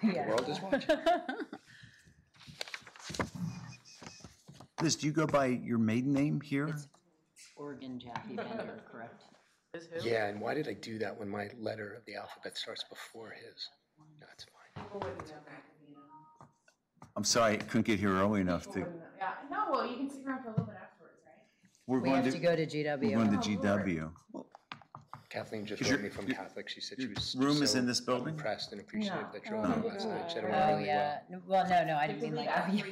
The world is watching. Liz, do you go by your maiden name here? It's Oregon Jaffe Bender, correct? Is who? Yeah, and why did I do that when my letter of the alphabet starts before his? That's fine. I'm sorry, I couldn't get here early enough to. Yeah, no, well, you can stick around for a little bit afterwards, right? We have to go to GW. We're going to GW. Kathleen just Is wrote your- me from your- Catholic. She said your she was room is so in this building? impressed and appreciative No. that you were on last night. She said it went Oh, really yeah. Well, no, I didn't mean like, oh, yeah. well.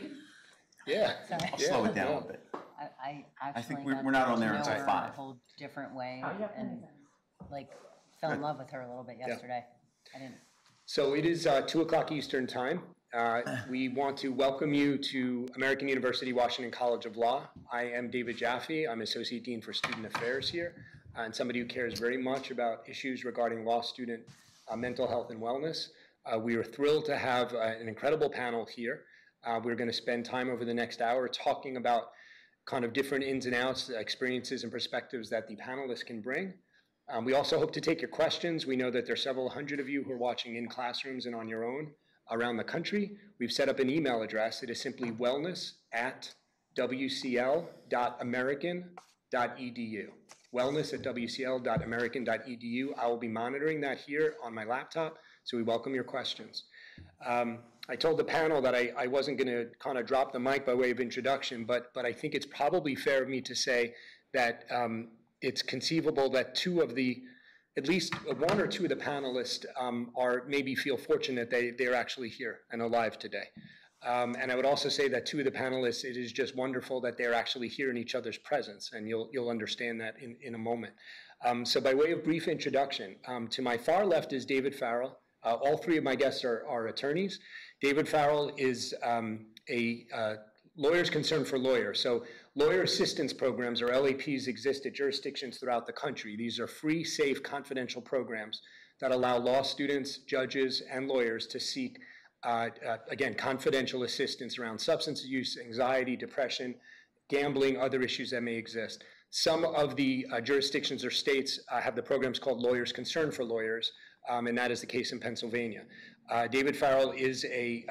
Yeah. Sorry. I'll slow it down a bit. I actually think we're got not on to there know until her in 5. a whole different way Oh, yeah. and like fell in love with her a little bit yesterday. I didn't. So it is 2 o'clock Eastern time. We want to welcome you to American University Washington College of Law. I am David Jaffe. I'm Associate Dean for Student Affairs here, and somebody who cares very much about issues regarding law student mental health and wellness. We are thrilled to have an incredible panel here. We're going to spend time over the next hour talking about kind of different ins and outs, experiences and perspectives that the panelists can bring. We also hope to take your questions. We know that there are several hundred of you who are watching in classrooms and on your own around the country. We've set up an email address. It is simply wellness@wcl.american.edu. wellness@wcl.american.edu. I will be monitoring that here on my laptop, so we welcome your questions. I told the panel that I wasn't going to kind of drop the mic by way of introduction, but I think it's probably fair of me to say that it's conceivable that at least 1 or 2 of the panelists maybe feel fortunate they're actually here and alive today. And I would also say that 2 of the panelists, it is just wonderful that they're actually here in each other's presence, and you'll understand that in a moment. So by way of brief introduction, to my far left is David Farrell. All 3 of my guests are attorneys. David Farrell is a Lawyers Concern for Lawyers. So lawyer assistance programs, or LAPs, exist at jurisdictions throughout the country. These are free, safe, confidential programs that allow law students, judges, and lawyers to seek, again, confidential assistance around substance use, anxiety, depression, gambling, other issues that may exist. Some of the jurisdictions or states have the programs called Lawyers Concern for Lawyers, and that is the case in Pennsylvania. David Farrell is a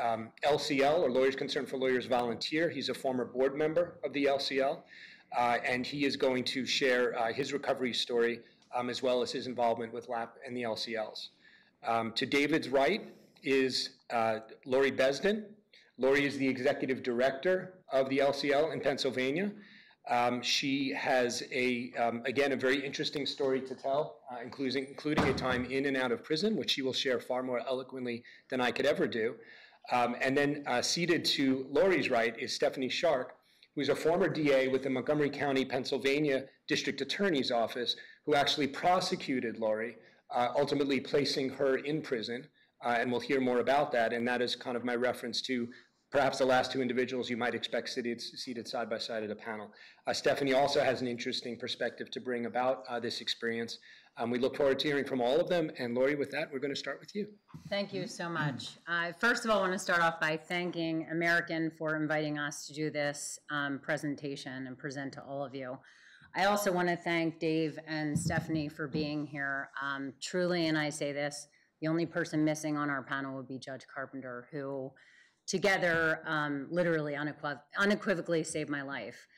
LCL, or Lawyers Concern for Lawyers volunteer. He's a former board member of the LCL, and he is going to share his recovery story as well as his involvement with LAP and the LCLs. To David's right is Lori Besden. Lori is the executive director of the LCL in Pennsylvania. She has again, a very interesting story to tell, including a time in and out of prison, which she will share far more eloquently than I could ever do. And then seated to Lori's right is Stephanie Shark, who's a former DA with the Montgomery County, Pennsylvania District Attorney's Office, who actually prosecuted Lori, ultimately placing her in prison. And we'll hear more about that. And that is kind of my reference to perhaps the last 2 individuals you might expect seated side by side at a panel. Stephanie also has an interesting perspective to bring about this experience. We look forward to hearing from all of them. And Lori, with that, we're going to start with you. Thank you so much. First of all, I want to start off by thanking American for inviting us to do this presentation and present to all of you. I also want to thank Dave and Stephanie for being here. Truly, and I say this, the only person missing on our panel would be Judge Carpenter, who together literally unequivocally saved my life.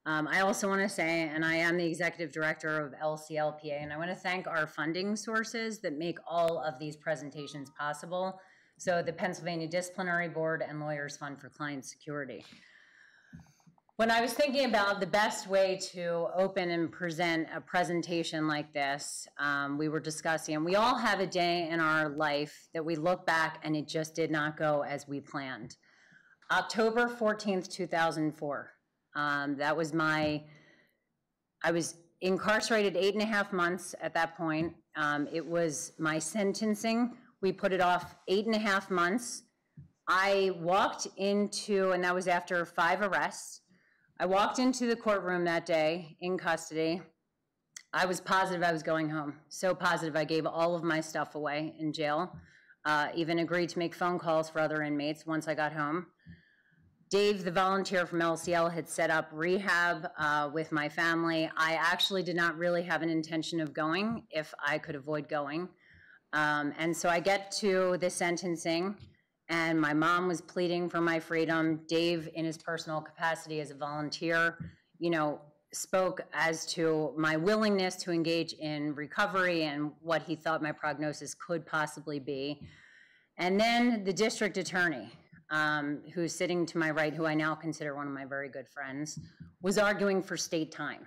I also want to say, and I am the executive director of LCLPA, and I want to thank our funding sources that make all of these presentations possible. So the Pennsylvania Disciplinary Board and Lawyers Fund for Client Security. When I was thinking about the best way to open and present a presentation like this, we were discussing, and we all have a day in our life that we look back and it just did not go as we planned. October 14th, 2004. That was I was incarcerated 8.5 months at that point. It was my sentencing. We put it off 8.5 months. I walked into, and that was after 5 arrests. I walked into the courtroom that day in custody. I was positive I was going home. So positive I gave all of my stuff away in jail. Even agreed to make phone calls for other inmates once I got home. Dave, the volunteer from LCL, had set up rehab with my family. I actually did not really have an intention of going if I could avoid going. And so I get to the sentencing, and my mom was pleading for my freedom. Dave, in his personal capacity as a volunteer, spoke as to my willingness to engage in recovery and what he thought my prognosis could possibly be. And then the district attorney, who's sitting to my right, who I now consider one of my very good friends, was arguing for state time.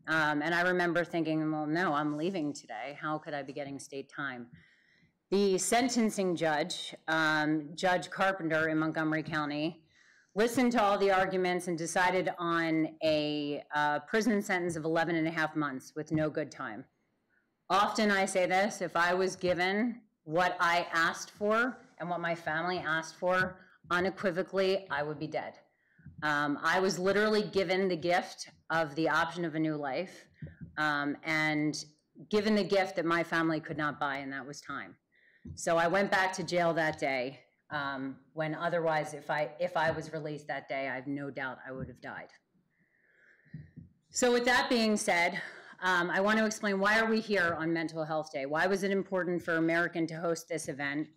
And I remember thinking, well, no, I'm leaving today. How could I be getting state time? The sentencing judge, Judge Carpenter in Montgomery County, listened to all the arguments and decided on a prison sentence of 11 and a half months with no good time. Often I say this, if I was given what I asked for and what my family asked for, unequivocally, I would be dead. I was literally given the gift of the option of a new life, and given the gift that my family could not buy, and that was time. So I went back to jail that day, when otherwise, if I was released that day, I have no doubt I would have died. So with that being said, I want to explain, why are we here on Mental Health Day? Why was it important for American to host this event?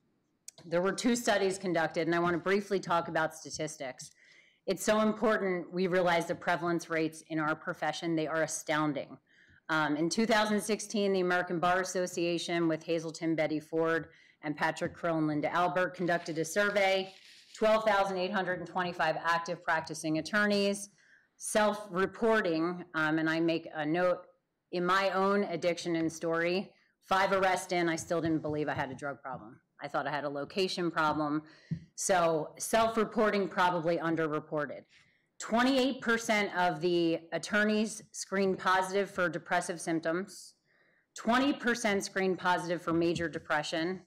There were 2 studies conducted, and I want to briefly talk about statistics. It's so important we realize the prevalence rates in our profession. They are astounding. In 2016, the American Bar Association with Hazelton Betty Ford and Patrick Krill and Linda Albert conducted a survey, 12,825 active practicing attorneys, self-reporting, and I make a note, in my own addiction and story, 5 arrests in, I still didn't believe I had a drug problem. I thought I had a location problem. So self-reporting, probably underreported. 28% of the attorneys screened positive for depressive symptoms, 20% screened positive for major depression,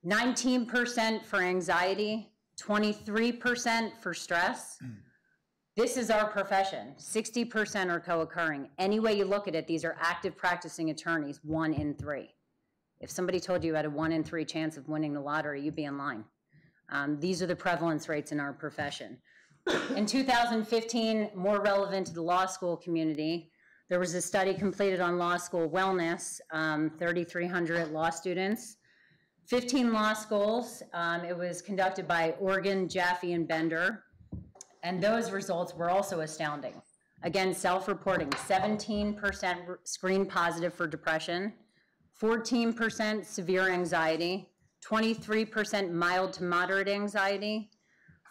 19% for anxiety, 23% for stress. This is our profession. 60% are co-occurring. Any way you look at it, these are active practicing attorneys, 1 in 3. If somebody told you had a 1 in 3 chance of winning the lottery, you'd be in line. These are the prevalence rates in our profession. In 2015, more relevant to the law school community, there was a study completed on law school wellness, 3,300 law students, 15 law schools. It was conducted by Oregon, Jaffe, and Bender, and those results were also astounding. Again, self-reporting, 17% screened positive for depression, 14% severe anxiety, 23% mild to moderate anxiety,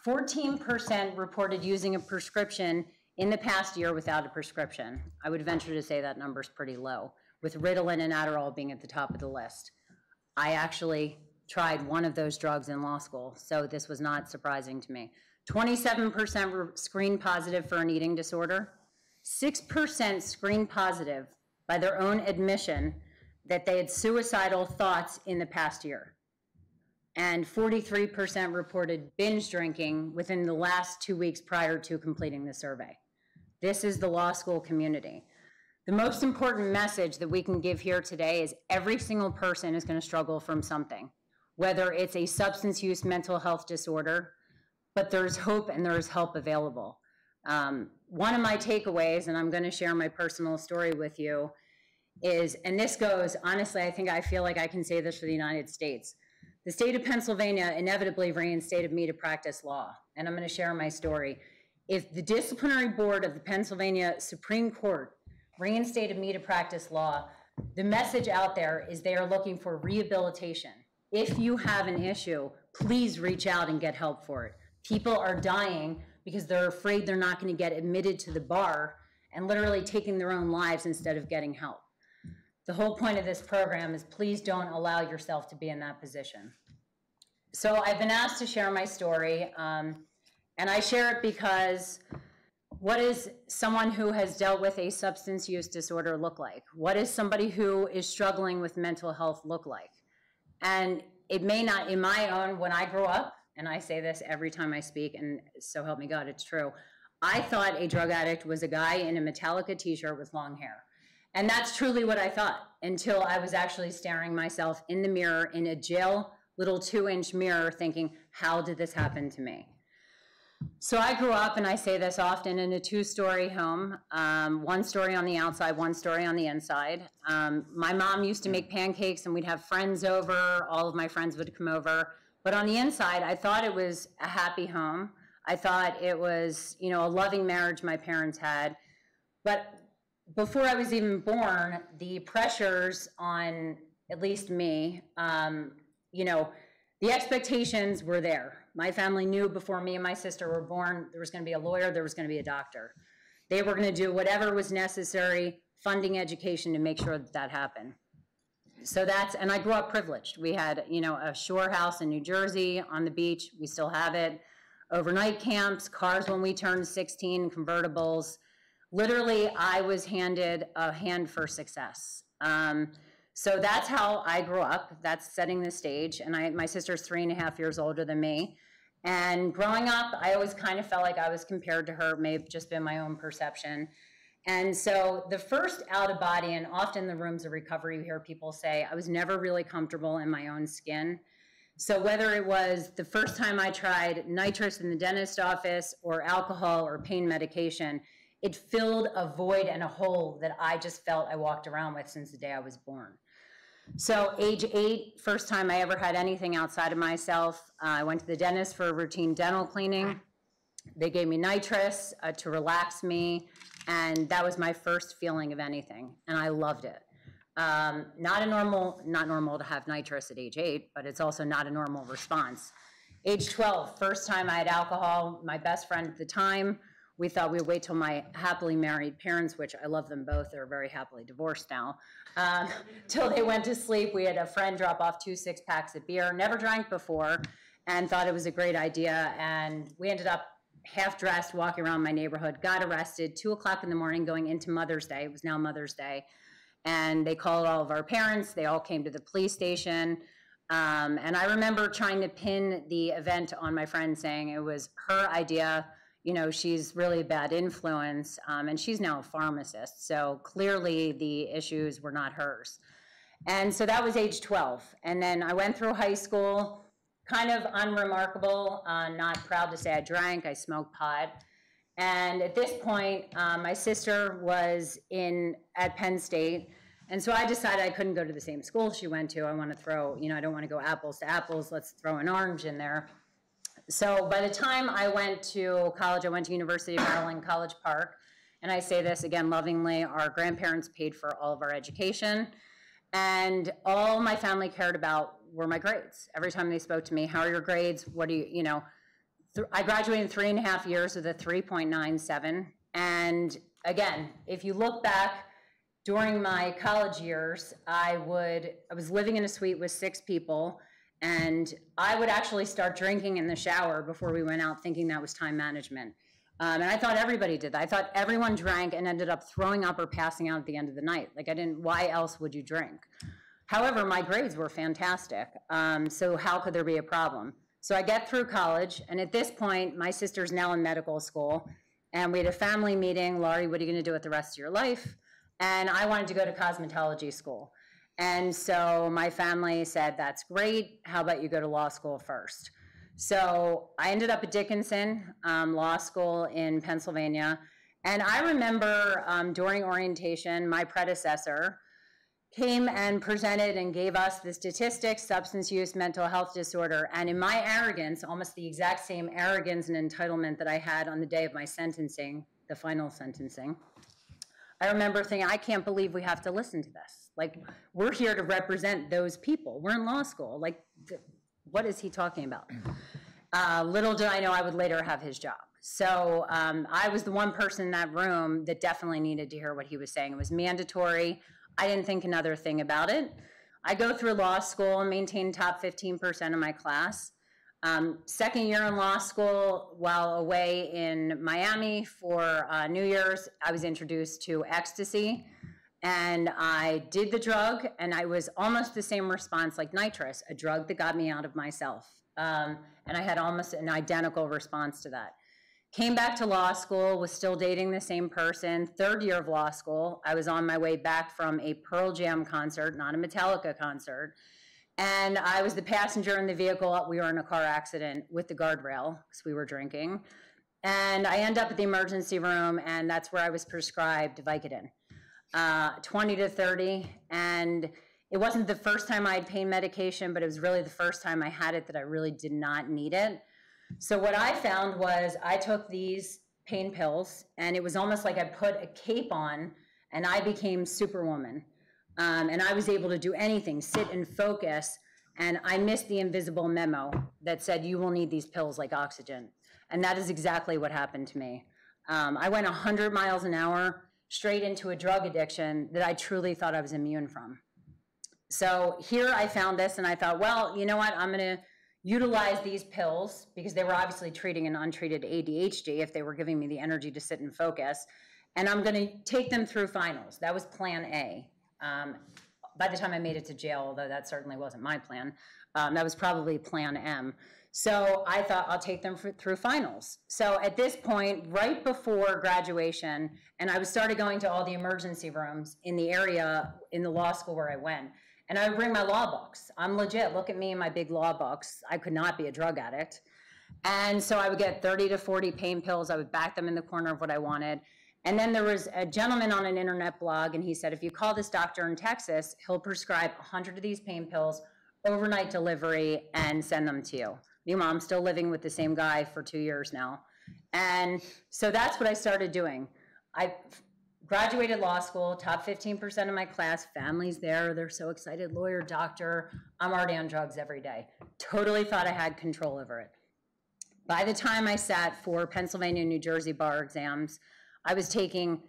14% reported using a prescription in the past year without a prescription. I would venture to say that number's pretty low, with Ritalin and Adderall being at the top of the list. I actually tried one of those drugs in law school, so this was not surprising to me. 27% were screened positive for an eating disorder, 6% screened positive by their own admission that they had suicidal thoughts in the past year. And 43% reported binge drinking within the last 2 weeks prior to completing the survey. This is the law school community. The most important message that we can give here today is every single person is going to struggle from something, whether it's a substance use mental health disorder, but there's hope and there's help available. One of my takeaways, and I'm going to share my personal story with you, is, and this goes, honestly, I feel like I can say this for the United States. The state of Pennsylvania inevitably reinstated me to practice law, and I'm going to share my story. If the disciplinary board of the Pennsylvania Supreme Court reinstated me to practice law, the message out there is they are looking for rehabilitation. If you have an issue, please reach out and get help for it. People are dying because they're afraid they're not going to get admitted to the bar and literally taking their own lives instead of getting help. The whole point of this program is please don't allow yourself to be in that position. So I've been asked to share my story, and I share it because what does someone who has dealt with a substance use disorder look like? What does somebody who is struggling with mental health look like? And it may not, in my own, when I grew up, and I say this every time I speak, and so help me God, it's true, I thought a drug addict was a guy in a Metallica t-shirt with long hair. And that's truly what I thought until I was actually staring myself in the mirror in a jail little 2-inch mirror thinking, how did this happen to me? So I grew up, and I say this often, in a 2-story home, 1 story on the outside, 1 story on the inside. My mom used to make pancakes, and we'd have friends over. All of my friends would come over. But on the inside, I thought it was a happy home. I thought it was, you know, a loving marriage my parents had. But before I was even born, the pressures on at least me, you know, the expectations were there. My family knew before me and my sister were born, there was going to be a lawyer, there was going to be a doctor. They were going to do whatever was necessary, funding education to make sure that that happened. So that's, and I grew up privileged. We had, you know, a shore house in New Jersey on the beach. We still have it. Overnight camps, cars when we turned 16, convertibles. Literally, I was handed a hand for success. So that's how I grew up. That's setting the stage. And my sister's 3.5 years older than me. And growing up, I always kind of felt like I was compared to her. It may have just been my own perception. And so the first out of body, and often in the rooms of recovery, you hear people say, I was never really comfortable in my own skin. So whether it was the first time I tried nitrous in the dentist office or alcohol or pain medication, it filled a void and a hole that I just felt I walked around with since the day I was born. So age 8, first time I ever had anything outside of myself, I went to the dentist for a routine dental cleaning. They gave me nitrous to relax me, and that was my first feeling of anything, and I loved it. Not normal to have nitrous at age 8, but it's also not a normal response. Age 12, first time I had alcohol, my best friend at the time, we thought we would wait till my happily married parents, which I love them both, they're very happily divorced now, till they went to sleep. We had a friend drop off 2 6-packs of beer, never drank before, and thought it was a great idea, and we ended up half-dressed, walking around my neighborhood, got arrested, 2 o'clock in the morning going into Mother's Day. It was now Mother's Day. And they called all of our parents. They all came to the police station. And I remember trying to pin the event on my friend, saying it was her idea. You know, she's really a bad influence, and she's now a pharmacist. So clearly the issues were not hers. And so that was age 12. And then I went through high school, kind of unremarkable, not proud to say I drank, I smoked pot. And at this point, my sister was at Penn State, and so I decided I couldn't go to the same school she went to. I want to throw, you know, I don't want to go apples to apples, let's throw an orange in there. So by the time I went to college, I went to University of Maryland, College Park, and I say this again lovingly, our grandparents paid for all of our education, and all my family cared about were my grades. Every time they spoke to me, how are your grades? What do you know? I graduated in 3.5 years with a 3.97. And again, if you look back during my college years, I was living in a suite with 6 people, and I would actually start drinking in the shower before we went out, thinking that was time management. And I thought everybody did that. I thought everyone drank and ended up throwing up or passing out at the end of the night. Like, why else would you drink? However, my grades were fantastic, so how could there be a problem? So I get through college, and at this point, my sister's now in medical school, and we had a family meeting. Laurie, what are you going to do with the rest of your life? And I wanted to go to cosmetology school. And so my family said, that's great. How about you go to law school first? So I ended up at Dickinson Law School in Pennsylvania. And I remember during orientation, my predecessor came and presented and gave us the statistics, substance use, mental health disorder. And in my arrogance, almost the exact same arrogance and entitlement that I had on the day of my sentencing, the final sentencing, I remember thinking, I can't believe we have to listen to this. Like, we're here to represent those people. We're in law school. Like, what is he talking about? Little did I know I would later have his job. So I was the one person in that room that definitely needed to hear what he was saying. It was mandatory. I didn't think another thing about it. I go through law school and maintain top 15% of my class. Second year in law school, while away in Miami for New Year's, I was introduced to ecstasy. And I did the drug, and I was almost the same response like nitrous, a drug that got me out of myself. And I had almost an identical response to that. Came back to law school, was still dating the same person. Third year of law school, I was on my way back from a Pearl Jam concert, not a Metallica concert. And I was the passenger in the vehicle. We were in a car accident with the guardrail because we were drinking. And I end up at the emergency room, and that's where I was prescribed Vicodin, 20 to 30. And It wasn't the first time I had pain medication, but it was really the first time I had it that I really did not need it. So what I found was I took these pain pills, and it was almost like I put a cape on, and I became Superwoman. And I was able to do anything, sit and focus, and I missed the invisible memo that said, you will need these pills like oxygen. And that is exactly what happened to me. I went 100 miles an hour straight into a drug addiction that I truly thought I was immune from. So here I found this, and I thought, well, you know what, I'm gonna utilize these pills, because they were obviously treating an untreated ADHD if they were giving me the energy to sit and focus, and I'm gonna take them through finals. That was plan A. By the time I made it to jail, although that certainly wasn't my plan, that was probably plan M. So I thought I'll take them through finals. So at this point, right before graduation, and I was started going to all the emergency rooms in the area in the law school where I went, and I would bring my law books. I'm legit, look at me in my big law books. I could not be a drug addict. And so I would get 30 to 40 pain pills. I would back them in the corner of what I wanted. And then there was a gentleman on an internet blog, and he said, if you call this doctor in Texas, he'll prescribe 100 of these pain pills, overnight delivery, and send them to you. Meanwhile, I'm still living with the same guy for 2 years now. And so that's what I started doing. I graduated law school, top 15% of my class, family's there, they're so excited, lawyer, doctor, I'm already on drugs every day. Totally thought I had control over it. By the time I sat for Pennsylvania and New Jersey bar exams, I was taking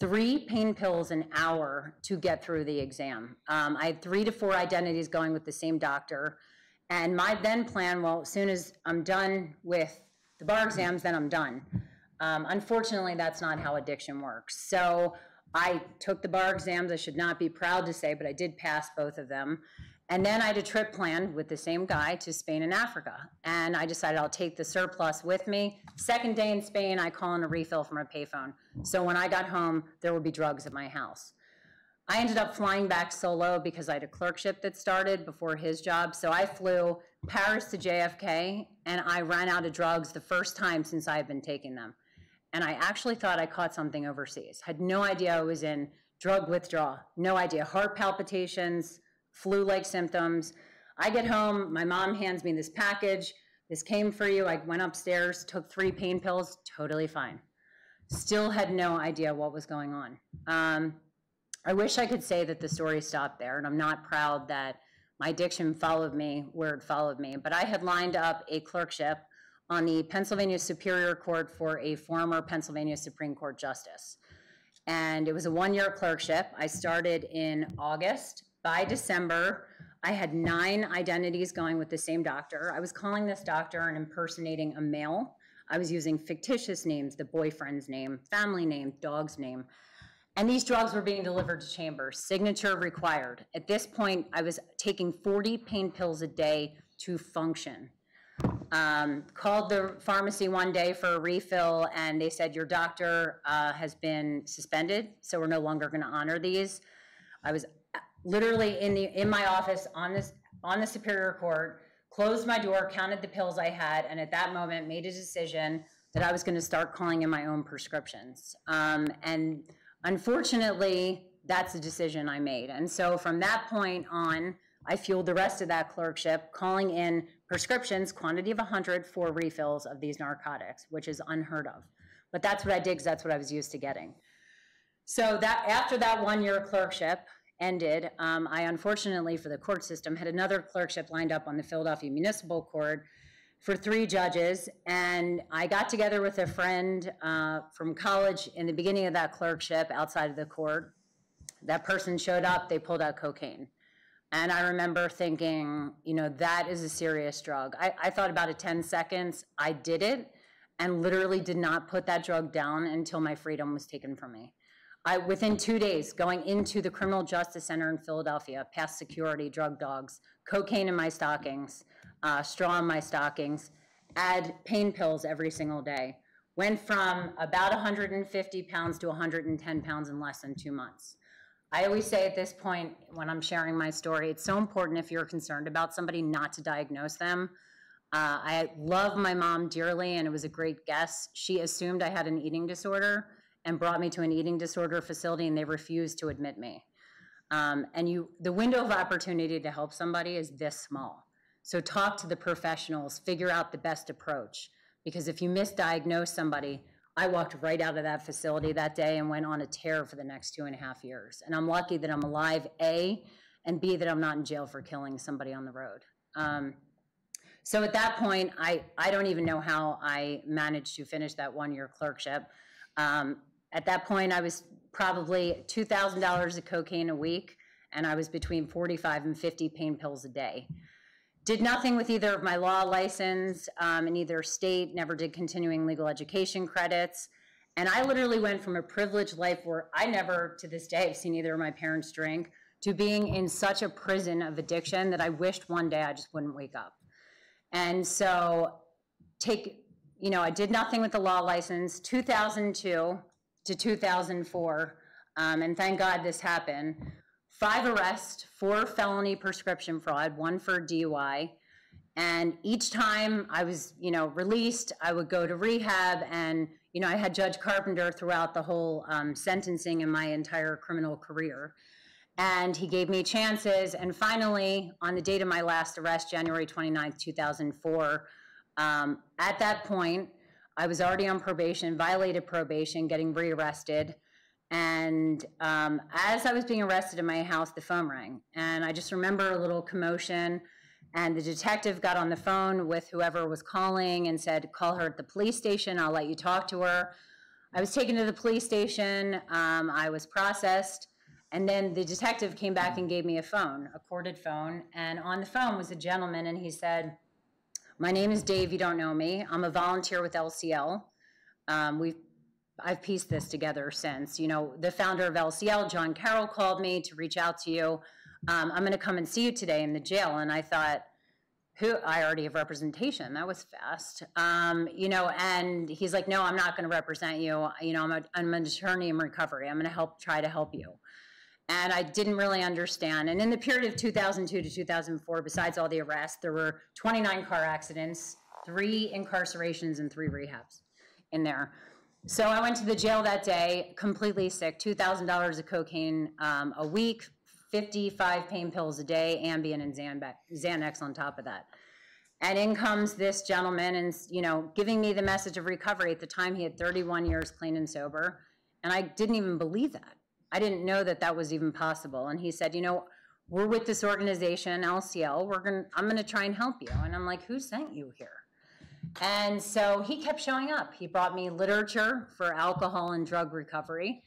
3 pain pills an hour to get through the exam. I had 3 to 4 identities going with the same doctor. And my then plan, well, as soon as I'm done with the bar exams, then I'm done. Unfortunately, that's not how addiction works. So I took the bar exams. I should not be proud to say, but I did pass both of them. And then I had a trip planned with the same guy to Spain and Africa. And I decided I'll take the surplus with me. Second day in Spain, I call in a refill from a payphone. So when I got home, there would be drugs at my house. I ended up flying back solo because I had a clerkship that started before his job. So I flew Paris to JFK, and I ran out of drugs the first time since I had been taking them. And I actually thought I caught something overseas. Had no idea I was in drug withdrawal. No idea. Heart palpitations, flu-like symptoms. I get home, my mom hands me this package. This came for you. I went upstairs, took 3 pain pills, totally fine. Still had no idea what was going on. I wish I could say that the story stopped there, and I'm not proud that my addiction followed me where it followed me, but I had lined up a clerkship on the Pennsylvania Superior Court for a former Pennsylvania Supreme Court justice. And it was a 1-year clerkship. I started in August. By December, I had 9 identities going with the same doctor. I was calling this doctor and impersonating a male. I was using fictitious names, the boyfriend's name, family name, dog's name. And these drugs were being delivered to Chambers, signature required. At this point, I was taking 40 pain pills a day to function. Called the pharmacy one day for a refill, and they said, your doctor has been suspended, so we're no longer gonna honor these. I was literally in my office on the Superior Court, closed my door, counted the pills I had, and at that moment made a decision that I was gonna start calling in my own prescriptions. And unfortunately, that's the decision I made. And so from that point on, I fueled the rest of that clerkship, calling in prescriptions, quantity of 100 for refills of these narcotics, which is unheard of. But that's what I did, because that's what I was used to getting. So that after that 1-year clerkship ended, I unfortunately for the court system had another clerkship lined up on the Philadelphia Municipal Court for 3 judges, and I got together with a friend from college in the beginning of that clerkship outside of the court. That person showed up, they pulled out cocaine. And I remember thinking, you know, that is a serious drug. I thought about it 10 seconds, I did it, and literally did not put that drug down until my freedom was taken from me. Within 2 days, going into the Criminal Justice Center in Philadelphia, past security, drug dogs, cocaine in my stockings, straw in my stockings, add pain pills every single day. Went from about 150 pounds to 110 pounds in less than 2 months. I always say at this point when I'm sharing my story, it's so important if you're concerned about somebody not to diagnose them. I love my mom dearly, and it was a great guess. She assumed I had an eating disorder and brought me to an eating disorder facility, and they refused to admit me. And the window of opportunity to help somebody is this small. So talk to the professionals, figure out the best approach. Because if you misdiagnose somebody, I walked right out of that facility that day and went on a tear for the next 2.5 years. And I'm lucky that I'm alive, A, and B, that I'm not in jail for killing somebody on the road. So at that point, I don't even know how I managed to finish that 1-year clerkship. At that point, I was probably $2,000 of cocaine a week, and I was between 45 and 50 pain pills a day. Did nothing with either of my law license in either state, never did continuing legal education credits. And I literally went from a privileged life where I never, to this day, have seen either of my parents drink, to being in such a prison of addiction that I wished one day I just wouldn't wake up. And so I did nothing with the law license, 2002 to 2004, and thank God this happened. 5 arrests, 4 felony prescription fraud, 1 for DUI. And each time I was, released, I would go to rehab, and, I had Judge Carpenter throughout the whole sentencing in my entire criminal career. And he gave me chances, and finally, on the date of my last arrest, January 29th, 2004, at that point, I was already on probation, violated probation, getting rearrested. And as I was being arrested in my house, the phone rang. And I just remember a little commotion. And the detective got on the phone with whoever was calling and said, call her at the police station. I'll let you talk to her. I was taken to the police station. I was processed. And then the detective came back and gave me a phone, a corded phone. And on the phone was a gentleman. And he said, my name is Dave. You don't know me. I'm a volunteer with LCL. I've pieced this together since. The founder of LCL, John Carroll, called me to reach out to you. I'm going to come and see you today in the jail. And I thought, I already have representation. That was fast. And he's like, no, I'm not going to represent you. I'm an attorney in recovery. I'm going to try to help you. And I didn't really understand. And in the period of 2002 to 2004, besides all the arrests, there were 29 car accidents, 3 incarcerations, and 3 rehabs in there. So I went to the jail that day, completely sick, $2,000 of cocaine a week, 55 pain pills a day, Ambien and Xanax on top of that. And in comes this gentleman and, giving me the message of recovery. At the time, he had 31 years clean and sober. And I didn't even believe that. I didn't know that that was even possible. And he said, we're with this organization, LCL. I'm going to try and help you. And I'm like, who sent you here? And so he kept showing up. He brought me literature for alcohol and drug recovery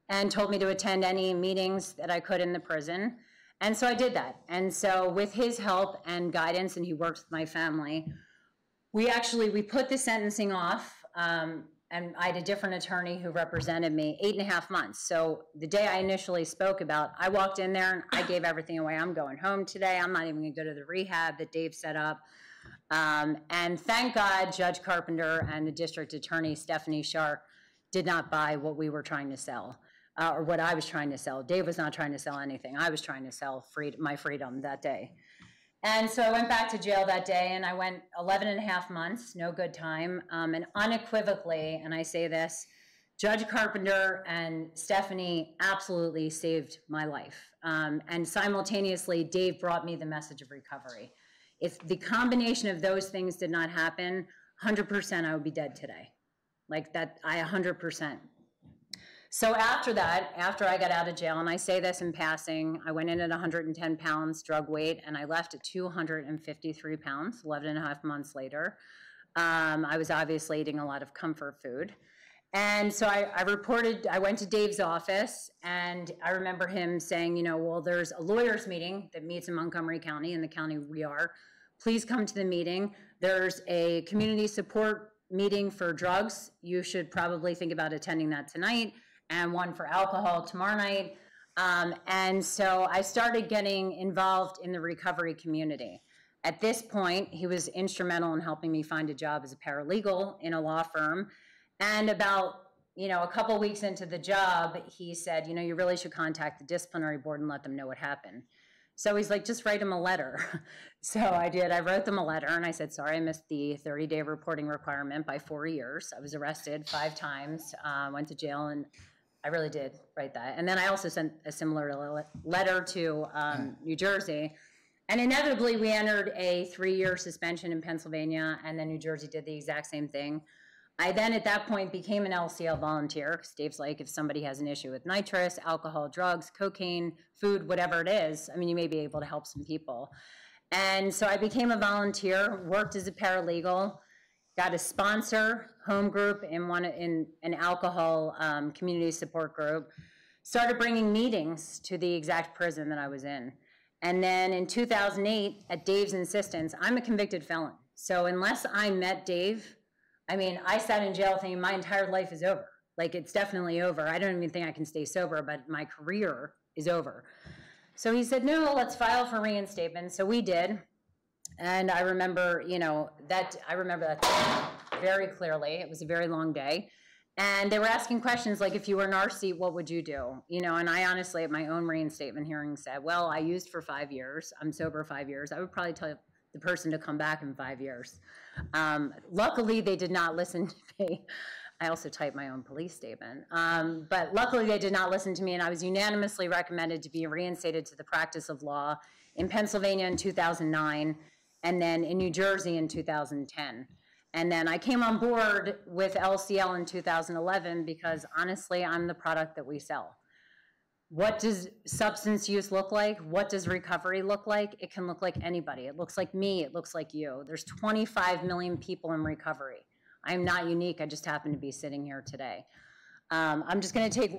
and told me to attend any meetings that I could in the prison. And so I did that. And so with his help and guidance, and he worked with my family, we put the sentencing off. And I had a different attorney who represented me 8.5 months. So the day I initially spoke about, I walked in there and I gave everything away. I'm going home today. I'm not even going to go to the rehab that Dave set up. And thank God, Judge Carpenter and the district attorney, Stephanie Sharp, did not buy what we were trying to sell, or what I was trying to sell. Dave was not trying to sell anything. I was trying to sell my freedom that day. And so I went back to jail that day, and I went 11.5 months, no good time, and unequivocally, and I say this, Judge Carpenter and Stephanie absolutely saved my life. And simultaneously, Dave brought me the message of recovery. If the combination of those things did not happen, 100% I would be dead today. Like that, 100%. So after that, after I got out of jail, and I say this in passing, I went in at 110 pounds drug weight, and I left at 253 pounds 11.5 months later. I was obviously eating a lot of comfort food. And so I went to Dave's office, and I remember him saying, well, there's a lawyers meeting that meets in Montgomery County, in the county we are. Please come to the meeting. There's a community support meeting for drugs. You should probably think about attending that tonight, and one for alcohol tomorrow night. And so I started getting involved in the recovery community. At this point, he was instrumental in helping me find a job as a paralegal in a law firm. And about, a couple weeks into the job, he said, you really should contact the disciplinary board and let them know what happened. So he's like, just write them a letter. So I did. I wrote them a letter, and I said, sorry, I missed the 30-day reporting requirement by 4 years. I was arrested 5 times, went to jail, and I really did write that. And then I also sent a similar letter to New Jersey. And inevitably, we entered a 3-year suspension in Pennsylvania, and then New Jersey did the exact same thing. I then, at that point, became an LCL volunteer, because Dave's like, if somebody has an issue with nitrous, alcohol, drugs, cocaine, food, whatever it is, I mean, you may be able to help some people. And so I became a volunteer, worked as a paralegal, got a sponsor, home group in an alcohol community support group, started bringing meetings to the exact prison that I was in. And then in 2008, at Dave's insistence, I'm a convicted felon. So unless I met Dave, I mean, I sat in jail thinking my entire life is over. Like, it's definitely over. I don't even think I can stay sober, but my career is over. So he said, no, let's file for reinstatement. So we did. And I remember, that very clearly. It was a very long day. And they were asking questions like, if you were in our seat, what would you do? And I honestly, at my own reinstatement hearing, said, well, I used for 5 years. I'm sober 5 years. I would probably tell the person to come back in 5 years. Luckily, they did not listen to me. I also typed my own police statement. But luckily, they did not listen to me, and I was unanimously recommended to be reinstated to the practice of law in Pennsylvania in 2009, and then in New Jersey in 2010. And then I came on board with LCL in 2011 because, honestly, I'm the product that we sell. What does substance use look like? What does recovery look like? It can look like anybody. It looks like me. It looks like you. There's 25 million people in recovery. I'm not unique. I just happen to be sitting here today. I'm just going to take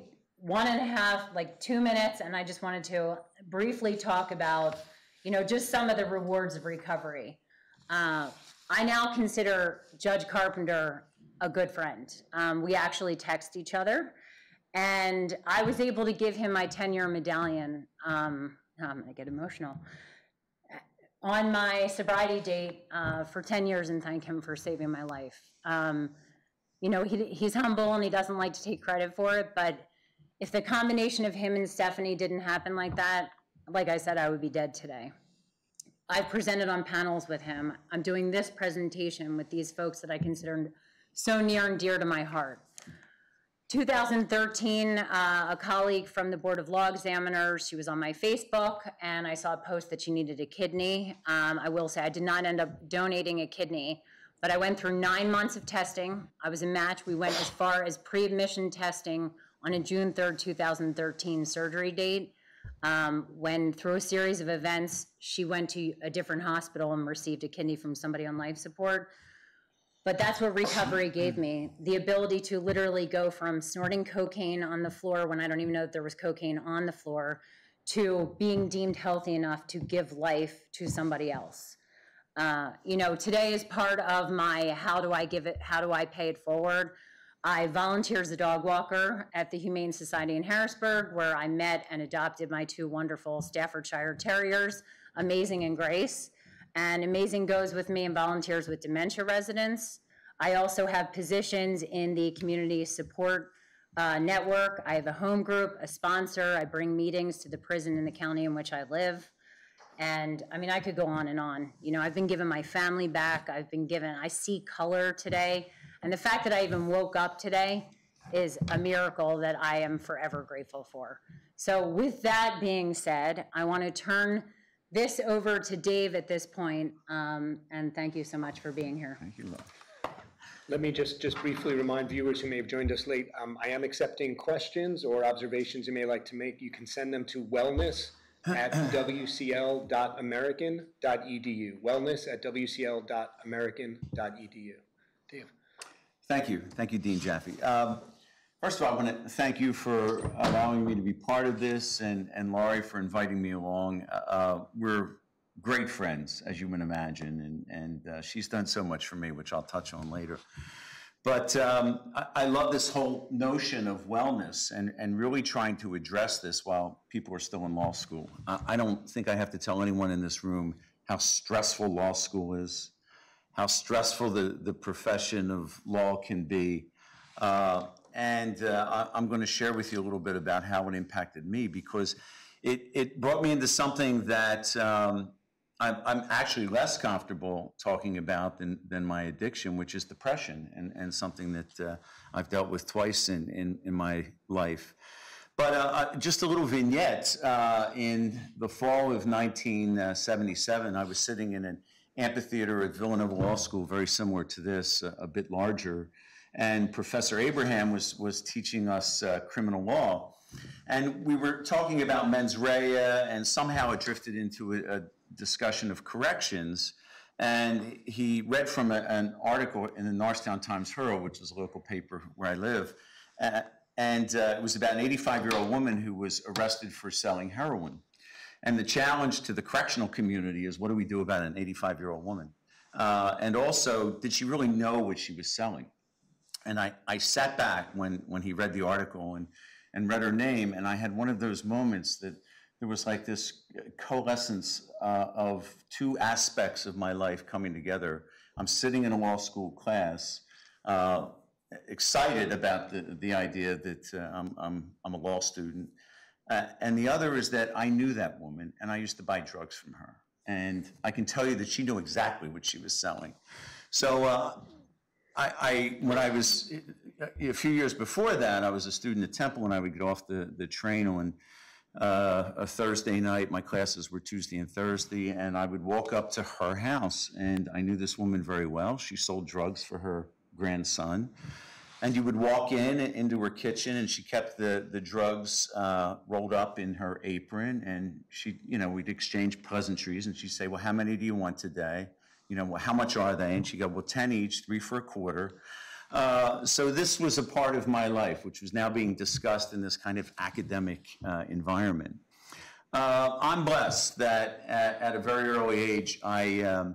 2 minutes, and I just wanted to briefly talk about, just some of the rewards of recovery. I now consider Judge Carpenter a good friend. We actually text each other, and I was able to give him my 10-year medallion. I'm going to get emotional. On my sobriety date for 10 years and thank him for saving my life. He's humble and he doesn't like to take credit for it, but if the combination of him and Stephanie didn't happen like that, like I said, I would be dead today. I've presented on panels with him. I'm doing this presentation with these folks that I consider so near and dear to my heart. 2013, a colleague from the Board of Law Examiners, she was on my Facebook, and I saw a post that she needed a kidney. I will say I did not end up donating a kidney, but I went through 9 months of testing. I was a match. We went as far as pre-admission testing on a June 3rd, 2013 surgery date. When through a series of events, she went to a different hospital and received a kidney from somebody on life support. But that's what recovery gave me, the ability to literally go from snorting cocaine on the floor when I don't even know that there was cocaine on the floor to being deemed healthy enough to give life to somebody else. Today is part of my how do I pay it forward. I volunteer as a dog walker at the Humane Society in Harrisburg, where I met and adopted my 2 wonderful Staffordshire Terriers, Amazing and Grace. And Amazing goes with me and volunteers with dementia residents. I also have positions in the community support network. I have a home group, a sponsor. I bring meetings to the prison in the county in which I live. And I mean, I could go on and on. I've been given my family back. I see color today. And the fact that I even woke up today is a miracle that I am forever grateful for. So with that being said, I want to turn this over to Dave at this point, and thank you so much for being here. Thank you. Let me just briefly remind viewers who may have joined us late, I am accepting questions or observations you may like to make. You can send them to wellness@wcl.american.edu. wellness@wcl.american.edu. Dave. Thank you. Thank you, Dean Jaffe. First of all, I want to thank you for allowing me to be part of this, and Laurie for inviting me along. We're great friends, as you would imagine, and she's done so much for me, which I'll touch on later. But I love this whole notion of wellness and really trying to address this while people are still in law school. I don't think I have to tell anyone in this room how stressful law school is, how stressful the profession of law can be. And I'm going to share with you a little bit about how it impacted me, because it brought me into something that I'm actually less comfortable talking about than my addiction, which is depression, and something that I've dealt with twice in my life. But just a little vignette. In the fall of 1977, I was sitting in an amphitheater at Villanova Law School, very similar to this, a bit larger, and Professor Abraham was teaching us criminal law. And we were talking about mens rea, and somehow it drifted into a discussion of corrections. And he read from an article in the Norristown Times-Herald, which is a local paper where I live. And it was about an 85-year-old woman who was arrested for selling heroin. And the challenge to the correctional community is, what do we do about an 85-year-old woman? And also, did she really know what she was selling? And I sat back when he read the article and read her name, and I had one of those moments that there was like this coalescence of two aspects of my life coming together. I'm sitting in a law school class, excited about the idea that I'm a law student. And the other is that I knew that woman, and I used to buy drugs from her. And I can tell you that she knew exactly what she was selling. So when I was, a few years before that, I was a student at Temple, and I would get off the train on a Thursday night. My classes were Tuesday and Thursday, and I would walk up to her house, and I knew this woman very well. She sold drugs for her grandson. And you would walk into her kitchen, and she kept the drugs rolled up in her apron, and we'd exchange pleasantries, and she'd say, well, how many do you want today? Well, how much are they? And she'd go, well, 10 each, 3 for a quarter. So this was a part of my life, which was now being discussed in this kind of academic environment. I'm blessed that at a very early age, I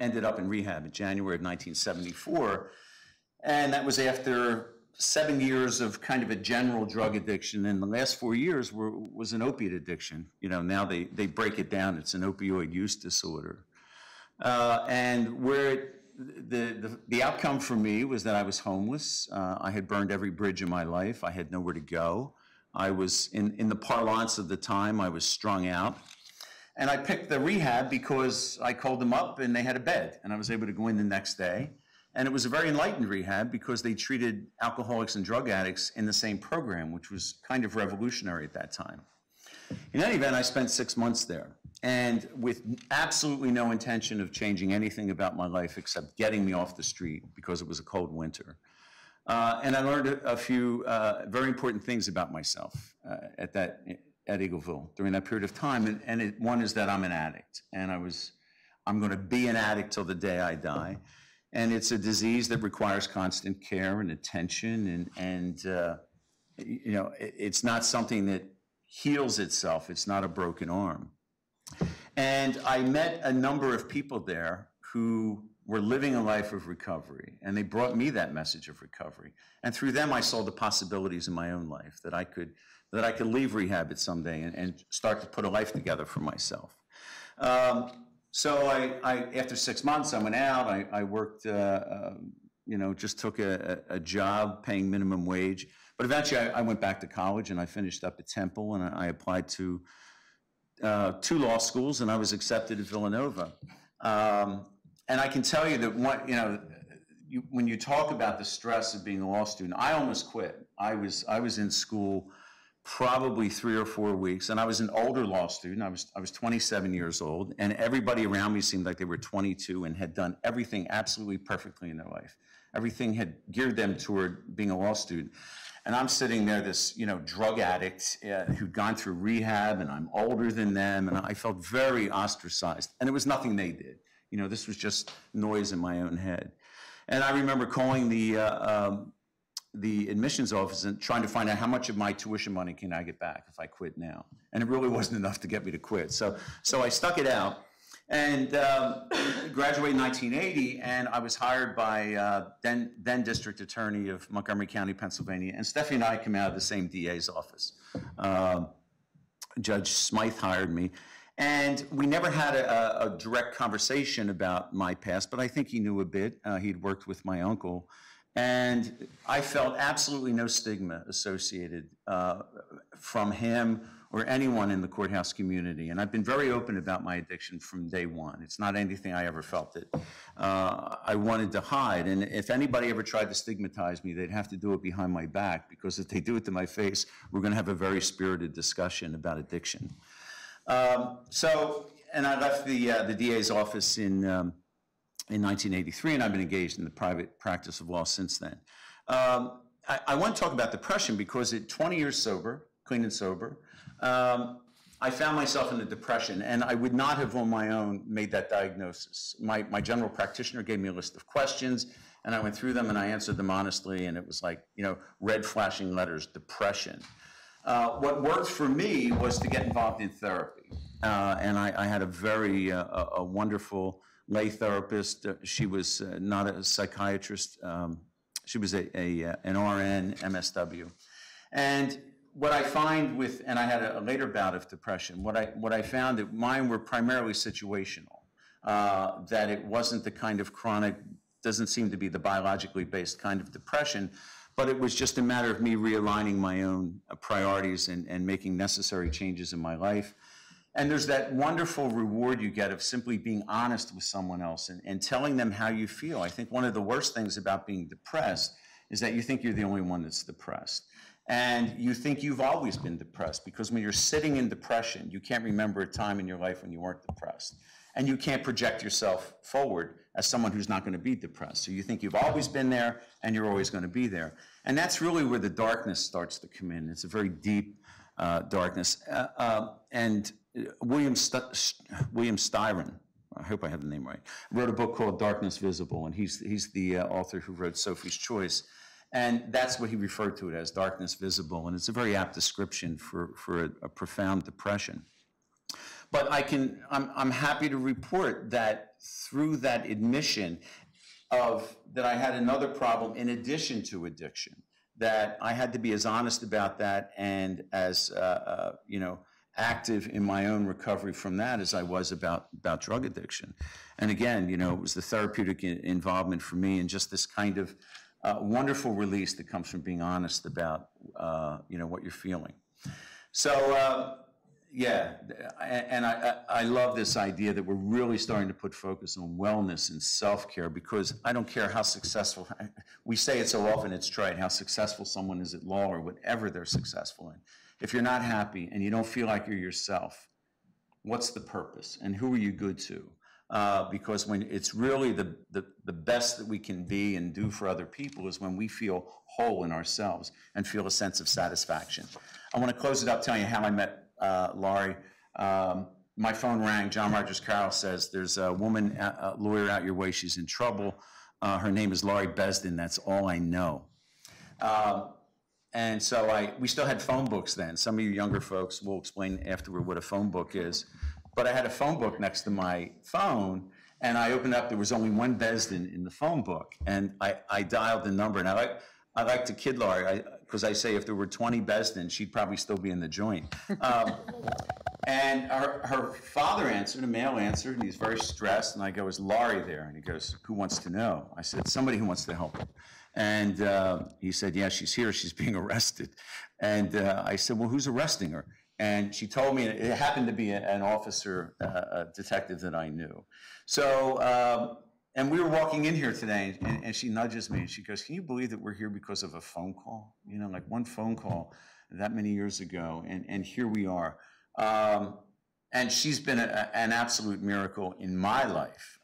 ended up in rehab in January of 1974. And that was after 7 years of kind of a general drug addiction. And the last 4 years was an opiate addiction. Now they break it down. It's an opioid use disorder. And where the outcome for me was that I was homeless. I had burned every bridge in my life. I had nowhere to go. I was, in the parlance of the time, I was strung out. And I picked the rehab because I called them up and they had a bed. And I was able to go in the next day. And it was a very enlightened rehab because they treated alcoholics and drug addicts in the same program, which was kind of revolutionary at that time. In any event, I spent 6 months there, and with absolutely no intention of changing anything about my life except getting me off the street because it was a cold winter. And I learned a few very important things about myself at Eagleville during that period of time. And one is that I'm an addict, and I'm going to be an addict till the day I die. And it's a disease that requires constant care and attention, and it's not something that heals itself. It's not a broken arm. And I met a number of people there who were living a life of recovery, and they brought me that message of recovery. And through them, I saw the possibilities in my own life that I could leave rehab at someday and start to put a life together for myself. So after 6 months, I went out. I worked, just took a job paying minimum wage. But eventually, I went back to college, and I finished up at Temple, and I applied to 2 law schools, and I was accepted at Villanova. And I can tell you that when you talk about the stress of being a law student, I almost quit. I was in school probably 3 or 4 weeks, and I was an older law student. I was 27 years old, and everybody around me seemed like they were 22 and had done everything absolutely perfectly in their life. Everything had geared them toward being a law student. And I'm sitting there, this drug addict who'd gone through rehab, and I'm older than them, and I felt very ostracized. And it was nothing they did. This was just noise in my own head. And I remember calling the admissions office and trying to find out how much of my tuition money can I get back if I quit now. And it really wasn't enough to get me to quit. So I stuck it out and graduated in 1980, and I was hired by then District Attorney of Montgomery County, Pennsylvania. And Stephanie and I came out of the same DA's office. Judge Smythe hired me. And we never had a direct conversation about my past, but I think he knew a bit. He'd worked with my uncle. And I felt absolutely no stigma associated from him or anyone in the courthouse community. And I've been very open about my addiction from day one. It's not anything I ever felt that I wanted to hide. And if anybody ever tried to stigmatize me, they'd have to do it behind my back, because if they do it to my face, we're going to have a very spirited discussion about addiction. And I left the DA's office in 1983, and I've been engaged in the private practice of law since then. I want to talk about depression because at 20 years sober, clean and sober, I found myself in a depression, and I would not have on my own made that diagnosis. My general practitioner gave me a list of questions, and I went through them and I answered them honestly, and it was like, red flashing letters, depression. What worked for me was to get involved in therapy, and I had a very a wonderful lay therapist. She was not a psychiatrist. She was an RN, MSW. And what I find and I had a later bout of depression, what I found that mine were primarily situational, that it wasn't the kind of chronic, doesn't seem to be the biologically based kind of depression, but it was just a matter of me realigning my own priorities and making necessary changes in my life. And there's that wonderful reward you get of simply being honest with someone else and telling them how you feel. I think one of the worst things about being depressed is that you think you're the only one that's depressed. And you think you've always been depressed, because when you're sitting in depression, you can't remember a time in your life when you weren't depressed. And you can't project yourself forward as someone who's not going to be depressed. So you think you've always been there and you're always going to be there. And that's really where the darkness starts to come in. It's a very deep darkness. And William Styron, I hope I have the name right, wrote a book called Darkness Visible, and he's the author who wrote Sophie's Choice. And that's what he referred to it as, darkness visible. And it's a very apt description for a profound depression. But I'm happy to report that through that admission that I had another problem in addition to addiction, that I had to be as honest about that and as, active in my own recovery from that as I was about drug addiction. And again, it was the therapeutic involvement for me and just this kind of wonderful release that comes from being honest about, what you're feeling. So, and I love this idea that we're really starting to put focus on wellness and self-care, because I don't care how successful, we say it so often, it's trite, how successful someone is at law or whatever they're successful in. If you're not happy and you don't feel like you're yourself, what's the purpose and who are you good to? Because when it's really the best that we can be and do for other people is when we feel whole in ourselves and feel a sense of satisfaction. I want to close it up telling you how I met Laurie. My phone rang. John Rogers Carroll says, there's a woman, a lawyer out your way, she's in trouble. Her name is Laurie Besden. That's all I know. And so we still had phone books then. Some of you younger folks will explain afterward what a phone book is. But I had a phone book next to my phone, and I opened up, there was only one Besden in the phone book. And I dialed the number, and I like to kid Laurie, because I say if there were 20 Besden, she'd probably still be in the joint. And her father answered, a male answered, and he's very stressed. And I go, is Laurie there? And he goes, who wants to know? I said, somebody who wants to help her. And he said, yeah, she's here. She's being arrested. And I said, well, who's arresting her? And she told me, it happened to be an officer, a detective that I knew. So, and we were walking in here today, and she nudges me, and she goes, can you believe that we're here because of a phone call? Like one phone call that many years ago, and here we are. And she's been an absolute miracle in my life.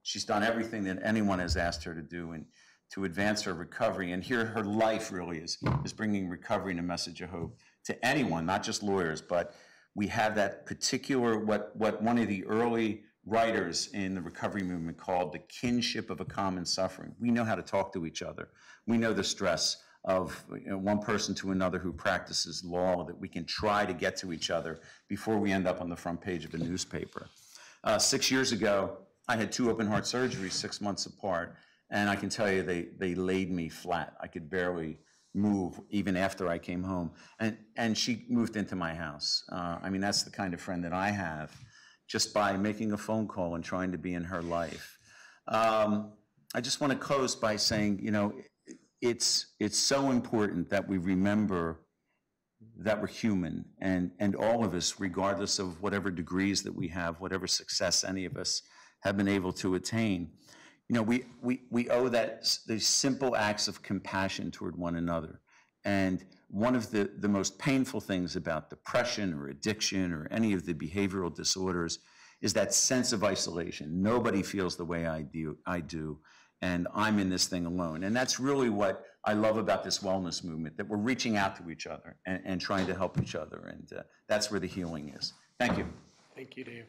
She's done everything that anyone has asked her to do and to advance her recovery. And here her life really is bringing recovery and a message of hope to anyone, not just lawyers, but we have that particular, what one of the early writers in the recovery movement called the kinship of a common suffering. We know how to talk to each other. We know the stress of one person to another who practices law, that we can try to get to each other before we end up on the front page of a newspaper. 6 years ago, I had 2 open heart surgeries 6 months apart, and I can tell you they laid me flat. I could barely move even after I came home. And she moved into my house. That's the kind of friend that I have, just by making a phone call and trying to be in her life. I just want to close by saying, it's so important that we remember that we're human, and all of us, regardless of whatever degrees that we have, whatever success any of us have been able to attain, you know, we owe these simple acts of compassion toward one another. And one of the most painful things about depression or addiction or any of the behavioral disorders is that sense of isolation. Nobody feels the way I do, and I'm in this thing alone. And that's really what I love about this wellness movement, that we're reaching out to each other and trying to help each other, and that's where the healing is. Thank you. Thank you, Dave.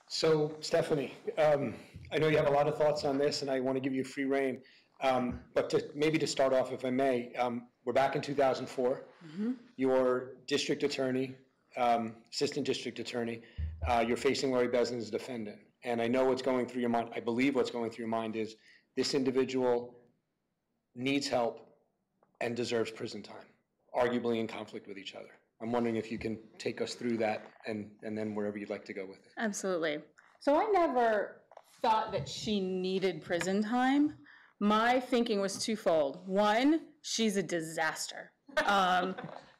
So, Stephanie, I know you have a lot of thoughts on this, and I want to give you free rein. But maybe to start off, if I may, we're back in 2004. Your district attorney, assistant district attorney, you're facing Lori Beslin as a defendant. And I know what's going through your mind. I believe what's going through your mind is this individual needs help and deserves prison time, arguably in conflict with each other. I'm wondering if you can take us through that and then wherever you'd like to go with it. Absolutely. So I never thought that she needed prison time. My thinking was twofold. One, she's a disaster.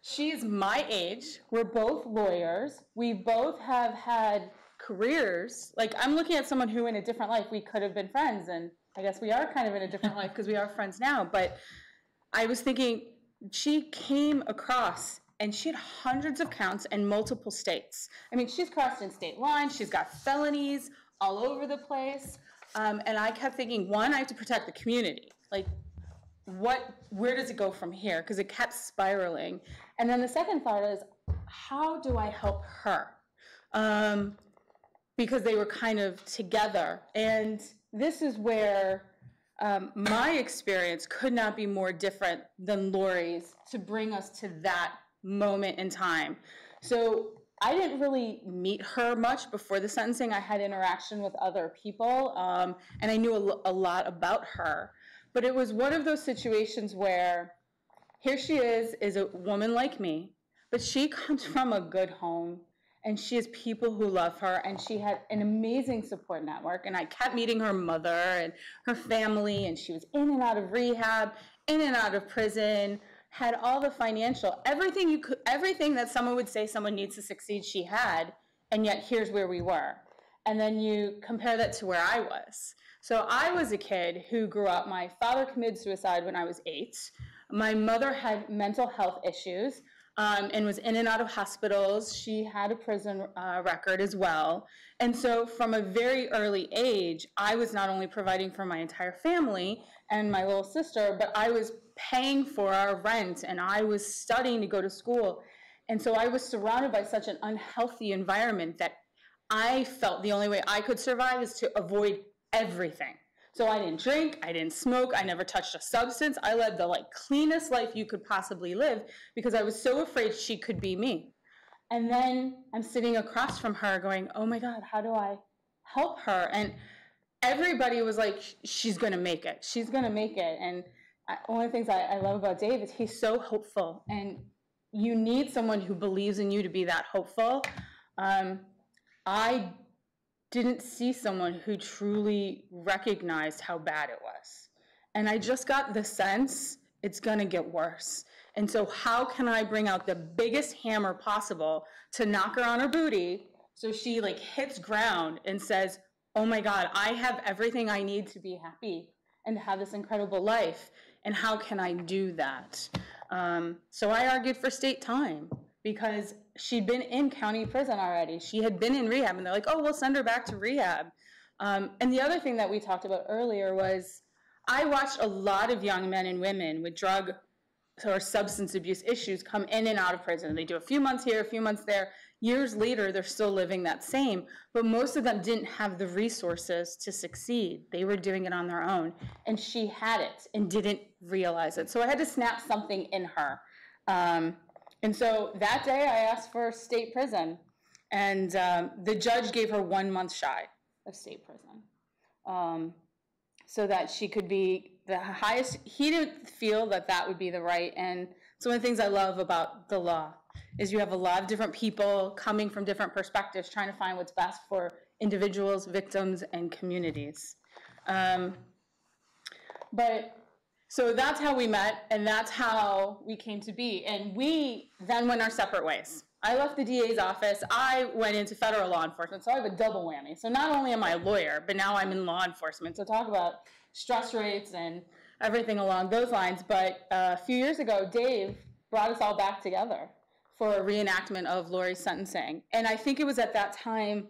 She's my age. We're both lawyers. We both have had careers. Like, I'm looking at someone who in a different life we could have been friends, and I guess we are kind of in a different life because we are friends now. But I was thinking, she came across and she had hundreds of counts in multiple states. I mean, she's crossed in state lines. She's got felonies all over the place. And I kept thinking, one, I have to protect the community. Like, where does it go from here? Because it kept spiraling. And then the second thought is, how do I help her? Because they were kind of together. And this is where my experience could not be more different than Lori's to bring us to that moment in time. So I didn't really meet her much before the sentencing. I had interaction with other people, and I knew a lot about her. But it was one of those situations where here she is a woman like me, but she comes from a good home, and she has people who love her, and she had an amazing support network. And I kept meeting her mother and her family, and she was in and out of rehab, in and out of prison, had all the financial, everything that someone would say someone needs to succeed, she had, and yet here's where we were. And then you compare that to where I was. So I was a kid who grew up, my father committed suicide when I was 8. My mother had mental health issues and was in and out of hospitals. She had a prison record as well. And so from a very early age, I was not only providing for my entire family and my little sister, but I was paying for our rent, and I was studying to go to school. And so I was surrounded by such an unhealthy environment that I felt the only way I could survive is to avoid everything. So I didn't drink, I didn't smoke, I never touched a substance. I led the cleanest life you could possibly live because I was so afraid she could be me. And then I'm sitting across from her going, oh my God, how do I help her? And everybody was like, she's gonna make it. She's gonna make it. And one of the things I love about Dave is he's so hopeful, and you need someone who believes in you to be that hopeful. I didn't see someone who truly recognized how bad it was. And I just got the sense it's gonna get worse. And so how can I bring out the biggest hammer possible to knock her on her booty so she hits ground and says, oh my God, I have everything I need to be happy and to have this incredible life. And how can I do that? So I argued for state time because she'd been in county prison already. She had been in rehab, and they're like, oh, we'll send her back to rehab. And the other thing that we talked about earlier was I watched a lot of young men and women with drug or substance abuse issues come in and out of prison. They do a few months here, a few months there. Years later, they're still living that same, but most of them didn't have the resources to succeed. They were doing it on their own, and she had it and didn't realize it. So I had to snap something in her. And so that day I asked for state prison, and the judge gave her 1 month shy of state prison so that she could be the highest. He didn't feel that that would be the right, and it's one of the things I love about the law is you have a lot of different people coming from different perspectives trying to find what's best for individuals, victims, and communities. But So that's how we met, and that's how we came to be. And we then went our separate ways. I left the DA's office. I went into federal law enforcement, so I have a double whammy. So not only am I a lawyer, but now I'm in law enforcement. So talk about stress rates and everything along those lines. But a few years ago, Dave brought us all back together for a reenactment of Lori's sentencing. And I think it was at that time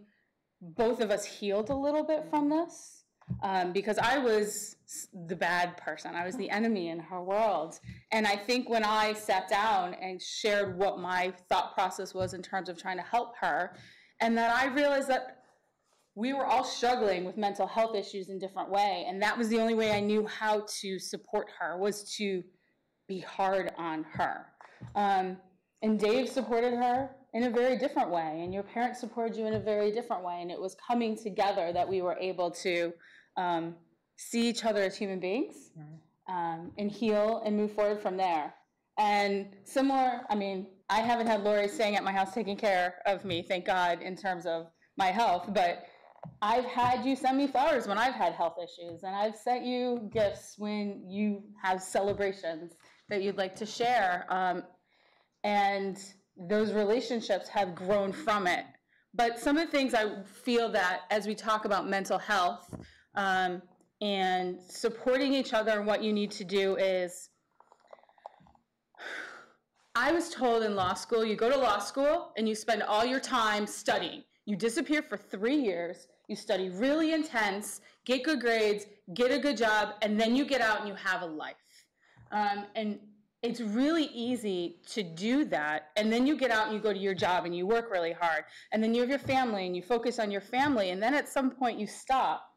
both of us healed a little bit from this, because I was the bad person. I was the enemy in her world. And I think when I sat down and shared what my thought process was in terms of trying to help her, and that I realized that we were all struggling with mental health issues in different way, and that was the only way I knew how to support her, was to be hard on her. And Dave supported her in a very different way, and your parents supported you in a very different way, and it was coming together that we were able to see each other as human beings, and heal and move forward from there. And similar, I mean, I haven't had Lori staying at my house taking care of me, thank God, in terms of my health, but I've had you send me flowers when I've had health issues, and I've sent you gifts when you have celebrations that you'd like to share. And those relationships have grown from it. But some of the things I feel that as we talk about mental health and supporting each other and what you need to do is, I was told in law school, you go to law school and you spend all your time studying. You disappear for 3 years, you study really intense, get good grades, get a good job, and then you get out and you have a life. And it's really easy to do that, and then you get out and you go to your job and you work really hard, and then you have your family and you focus on your family, and then at some point you stop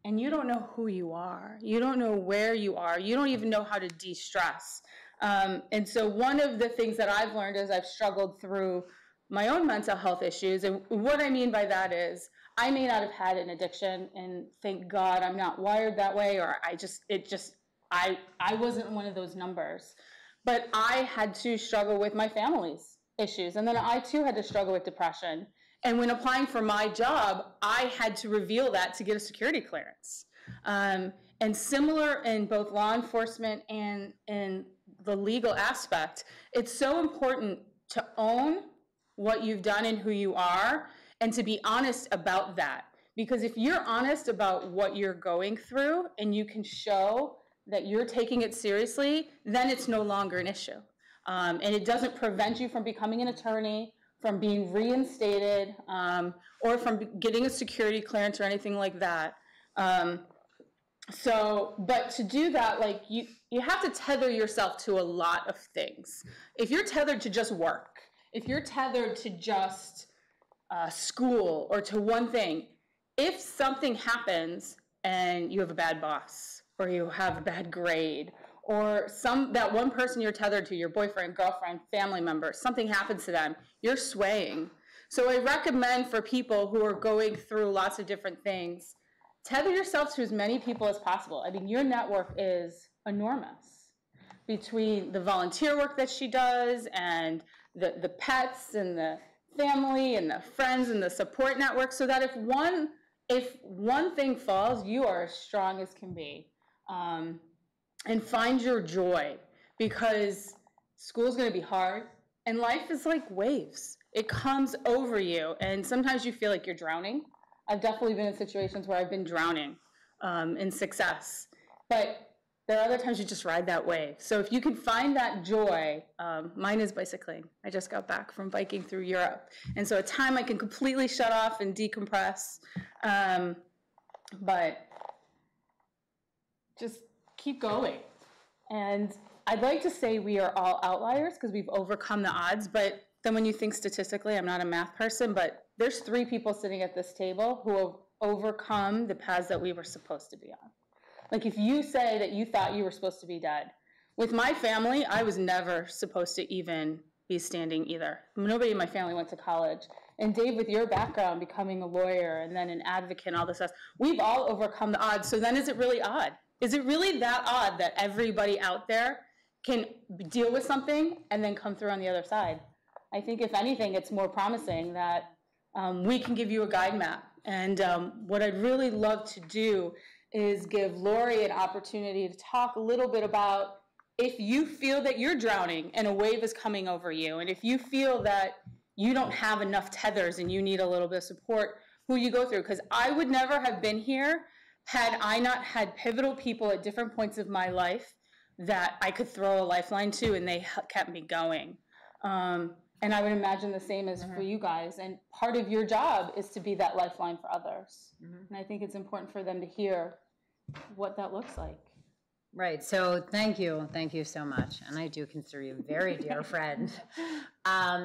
and you don't know who you are. You don't know where you are. You don't even know how to de-stress. And so one of the things that I've learned as I've struggled through my own mental health issues, and what I mean by that is I may not have had an addiction, and thank God I'm not wired that way, or I wasn't one of those numbers, but I had to struggle with my family's issues. And then I too had to struggle with depression. And when applying for my job, I had to reveal that to get a security clearance. And similar in both law enforcement and in the legal aspect, it's so important to own what you've done and who you are, and to be honest about that. Because if you're honest about what you're going through and you can show that you're taking it seriously, then it's no longer an issue. And it doesn't prevent you from becoming an attorney, from being reinstated, or from getting a security clearance or anything like that. But to do that, like you have to tether yourself to a lot of things. If you're tethered to just work, if you're tethered to just school or to one thing, if something happens and you have a bad boss, or you have a bad grade, or that one person you're tethered to, your boyfriend, girlfriend, family member, something happens to them, you're swaying. So I recommend for people who are going through lots of different things, tether yourself to as many people as possible. I mean, your network is enormous. Between the volunteer work that she does, and the pets, and the family, and the friends, and the support network, so that if one thing falls, you are as strong as can be. And find your joy, because school's going to be hard, and life is like waves. It comes over you, and sometimes you feel like you're drowning. I've definitely been in situations where I've been drowning in success, but there are other times you just ride that wave. So if you can find that joy, mine is bicycling. I just got back from biking through Europe, and so a time I can completely shut off and decompress, but just keep going. And I'd like to say we are all outliers because we've overcome the odds, but then when you think statistically, I'm not a math person, but there's 3 people sitting at this table who have overcome the paths that we were supposed to be on. Like if you say that you thought you were supposed to be dead, with my family, I was never supposed to even be standing either. Nobody in my family went to college. And Dave, with your background, becoming a lawyer and then an advocate and all this stuff, we've all overcome the odds. So then is it really odd? Is it really that odd that everybody out there can deal with something and then come through on the other side? I think if anything, it's more promising that we can give you a guide map. And what I'd really love to do is give Lori an opportunity to talk a little bit about if you feel that you're drowning and a wave is coming over you, and if you feel that you don't have enough tethers and you need a little bit of support, who you go through. Because I would never have been here had I not had pivotal people at different points of my life that I could throw a lifeline to, and they kept me going. And I would imagine the same as for you guys. And part of your job is to be that lifeline for others. And I think it's important for them to hear what that looks like. Right, so thank you so much, and I do consider you a very dear friend.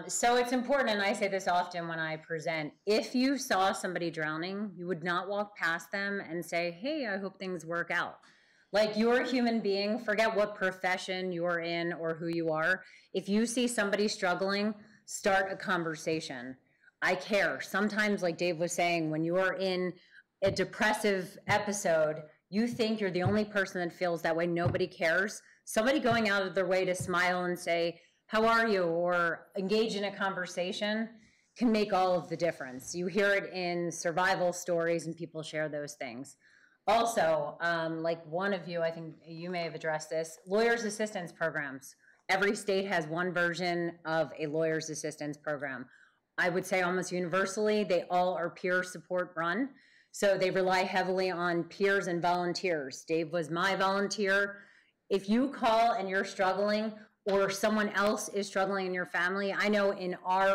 So it's important, and I say this often when I present, if you saw somebody drowning, you would not walk past them and say, hey, I hope things work out. Like, you're a human being, forget what profession you're in or who you are. If you see somebody struggling, start a conversation. I care. Sometimes, like Dave was saying, when you're in a depressive episode, you think you're the only person that feels that way, nobody cares. Somebody going out of their way to smile and say, how are you, or engage in a conversation can make all of the difference. You hear it in survival stories and people share those things. Also, like one of you, I think you may have addressed this, lawyers' assistance programs. Every state has one version of a lawyer's assistance program. I would say almost universally, they all are peer support run. So they rely heavily on peers and volunteers. Dave was my volunteer. If you call and you're struggling, or someone else is struggling in your family, I know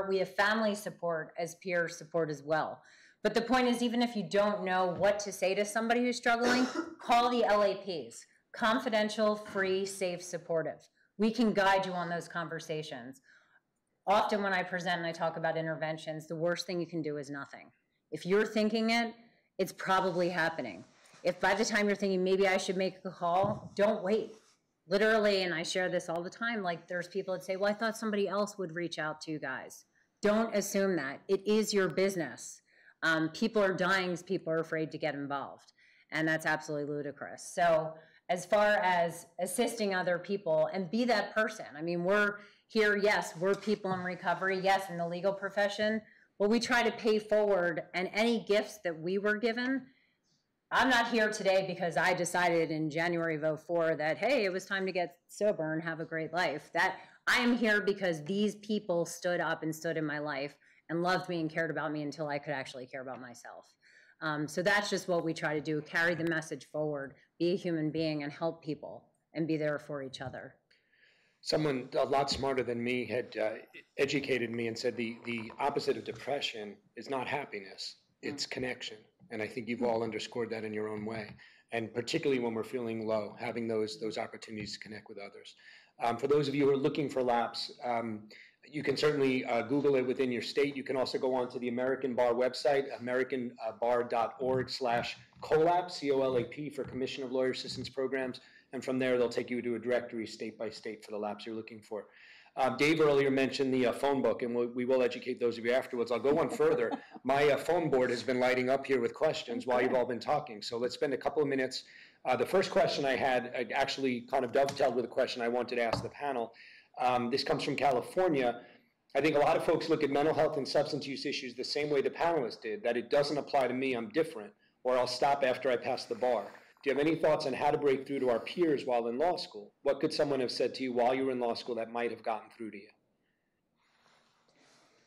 we have family support as peer support as well. But the point is, even if you don't know what to say to somebody who's struggling, call the LAPs, confidential, free, safe, supportive. We can guide you on those conversations. Often when I present and I talk about interventions, the worst thing you can do is nothing. If you're thinking it, it's probably happening. If by the time you're thinking, maybe I should make a call, don't wait. Literally, and I share this all the time, like there's people that say, well, I thought somebody else would reach out to you guys. Don't assume that. It is your business. People are dying, people are afraid to get involved. And that's absolutely ludicrous. So as far as assisting other people, and be that person. I mean, we're here, yes, we're people in recovery, yes, in the legal profession, but we try to pay forward, and any gifts that we were given. I'm not here today because I decided in January of 2004 that, hey, it was time to get sober and have a great life. That I am here because these people stood up and stood in my life and loved me and cared about me until I could actually care about myself. So that's just what we try to do, carry the message forward, be a human being and help people and be there for each other. Someone a lot smarter than me had educated me and said the opposite of depression is not happiness, it's connection. And I think you've all underscored that in your own way. And particularly when we're feeling low, having those opportunities to connect with others. For those of you who are looking for LAPS, you can certainly Google it within your state. You can also go on to the American Bar website, americanbar.org/COLAP, C-O-L-A-P, for Commission of Lawyer Assistance Programs. And from there, they'll take you to a directory state by state for the LAPS you're looking for. Dave earlier mentioned the phone book, and we will educate those of you afterwards. I'll go one further. My phone board has been lighting up here with questions while you've all been talking. So let's spend a couple of minutes. The first question I had actually kind of dovetailed with a question I wanted to ask the panel. This comes from California. I think a lot of folks look at mental health and substance use issues the same way the panelists did, that it doesn't apply to me, I'm different, or I'll stop after I pass the bar. Do you have any thoughts on how to break through to our peers while in law school? What could someone have said to you while you were in law school that might have gotten through to you?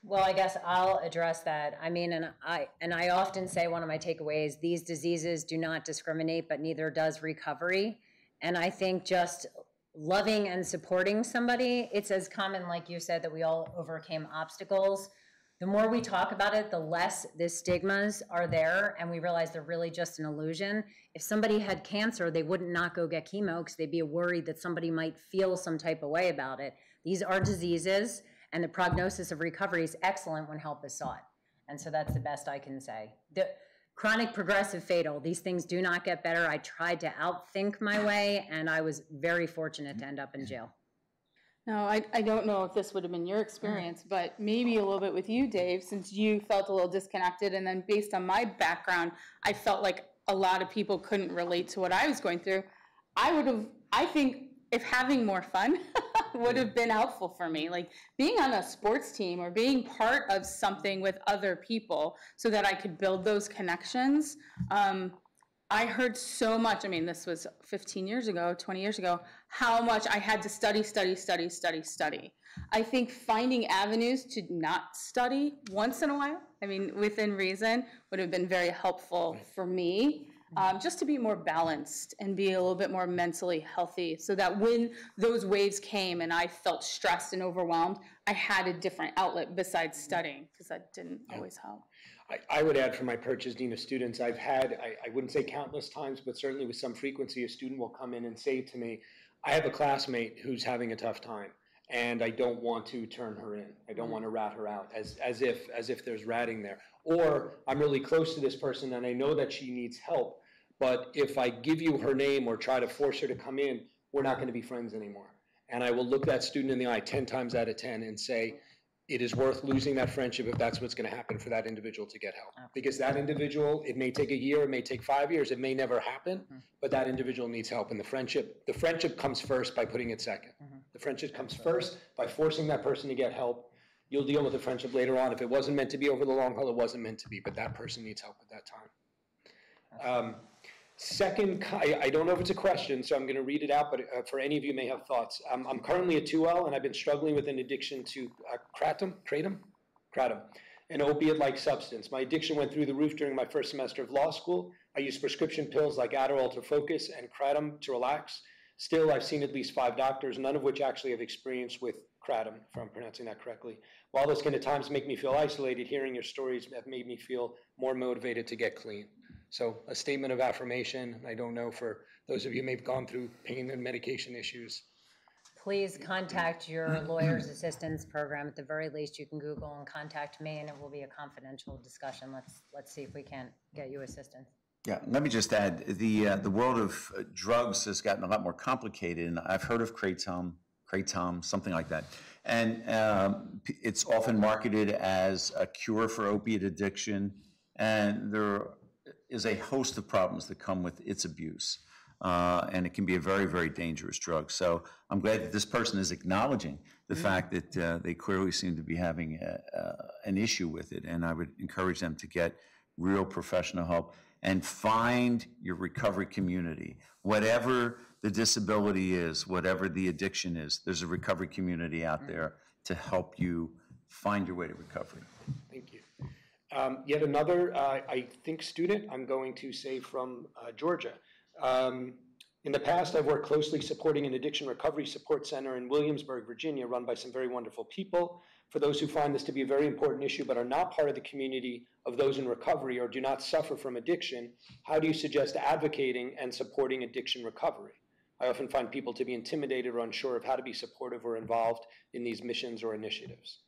Well, I guess I'll address that. I mean, and I often say one of my takeaways, these diseases do not discriminate, but neither does recovery. And I think just loving and supporting somebody, it's as common, like you said, that we all overcame obstacles. The more we talk about it, the less the stigmas are there, and we realize they're really just an illusion. If somebody had cancer, they wouldn't not go get chemo because they'd be worried that somebody might feel some type of way about it. These are diseases, and the prognosis of recovery is excellent when help is sought. And so that's the best I can say. The chronic, progressive, fatal, these things do not get better. I tried to outthink my way, and I was very fortunate to end up in jail. No, I don't know if this would have been your experience, but maybe a little bit with you, Dave, since you felt a little disconnected. And then based on my background, I felt like a lot of people couldn't relate to what I was going through. I think if having more fun would have been helpful for me, like being on a sports team or being part of something with other people so that I could build those connections. I heard so much, I mean, this was 15 years ago, 20 years ago, how much I had to study. I think finding avenues to not study once in a while, I mean, within reason, would have been very helpful for me, just to be more balanced and be a little bit more mentally healthy, so that when those waves came and I felt stressed and overwhelmed, I had a different outlet besides studying, because that didn't always help. I would add, for my perch as dean of students, I've had, I wouldn't say countless times, but certainly with some frequency, a student will come in and say to me, I have a classmate who's having a tough time, and I don't want to turn her in. I don't want to rat her out, as if there's ratting there. Or I'm really close to this person and I know that she needs help, but if I give you her name or try to force her to come in, we're not going to be friends anymore. And I will look that student in the eye 10 times out of 10 and say, it is worth losing that friendship if that's what's going to happen for that individual to get help. Because that individual, it may take a year, it may take 5 years, it may never happen, but that individual needs help. And the friendship comes first by putting it second. The friendship comes first by forcing that person to get help. You'll deal with the friendship later on. If it wasn't meant to be over the long haul, it wasn't meant to be, but that person needs help at that time. Second, I don't know if it's a question, so I'm going to read it out, but for any of you may have thoughts. I'm currently a 2L, and I've been struggling with an addiction to kratom, an opiate-like substance. My addiction went through the roof during my first semester of law school. I used prescription pills like Adderall to focus and kratom to relax. Still, I've seen at least 5 doctors, none of which actually have experience with kratom, if I'm pronouncing that correctly. While this can at times make me feel isolated, hearing your stories have made me feel more motivated to get clean. So a statement of affirmation. I don't know, for those of you who may have gone through pain and medication issues. Please contact your lawyer's assistance program. At the very least, you can Google and contact me, and it will be a confidential discussion. Let's see if we can get you assistance. Yeah, let me just add, the world of drugs has gotten a lot more complicated, and I've heard of kratom, something like that. And it's often marketed as a cure for opiate addiction, and there is a host of problems that come with its abuse. And it can be a very, very dangerous drug. So I'm glad that this person is acknowledging the fact that they clearly seem to be having an issue with it. And I would encourage them to get real professional help and find your recovery community. Whatever the disability is, whatever the addiction is, there's a recovery community out there to help you find your way to recovery. Thank you. Yet another, I think, student, I'm going to say from Georgia. In the past, I've worked closely supporting an addiction recovery support center in Williamsburg, Virginia, run by some very wonderful people. For those who find this to be a very important issue but are not part of the community of those in recovery or do not suffer from addiction, how do you suggest advocating and supporting addiction recovery? I often find people to be intimidated or unsure of how to be supportive or involved in these missions or initiatives.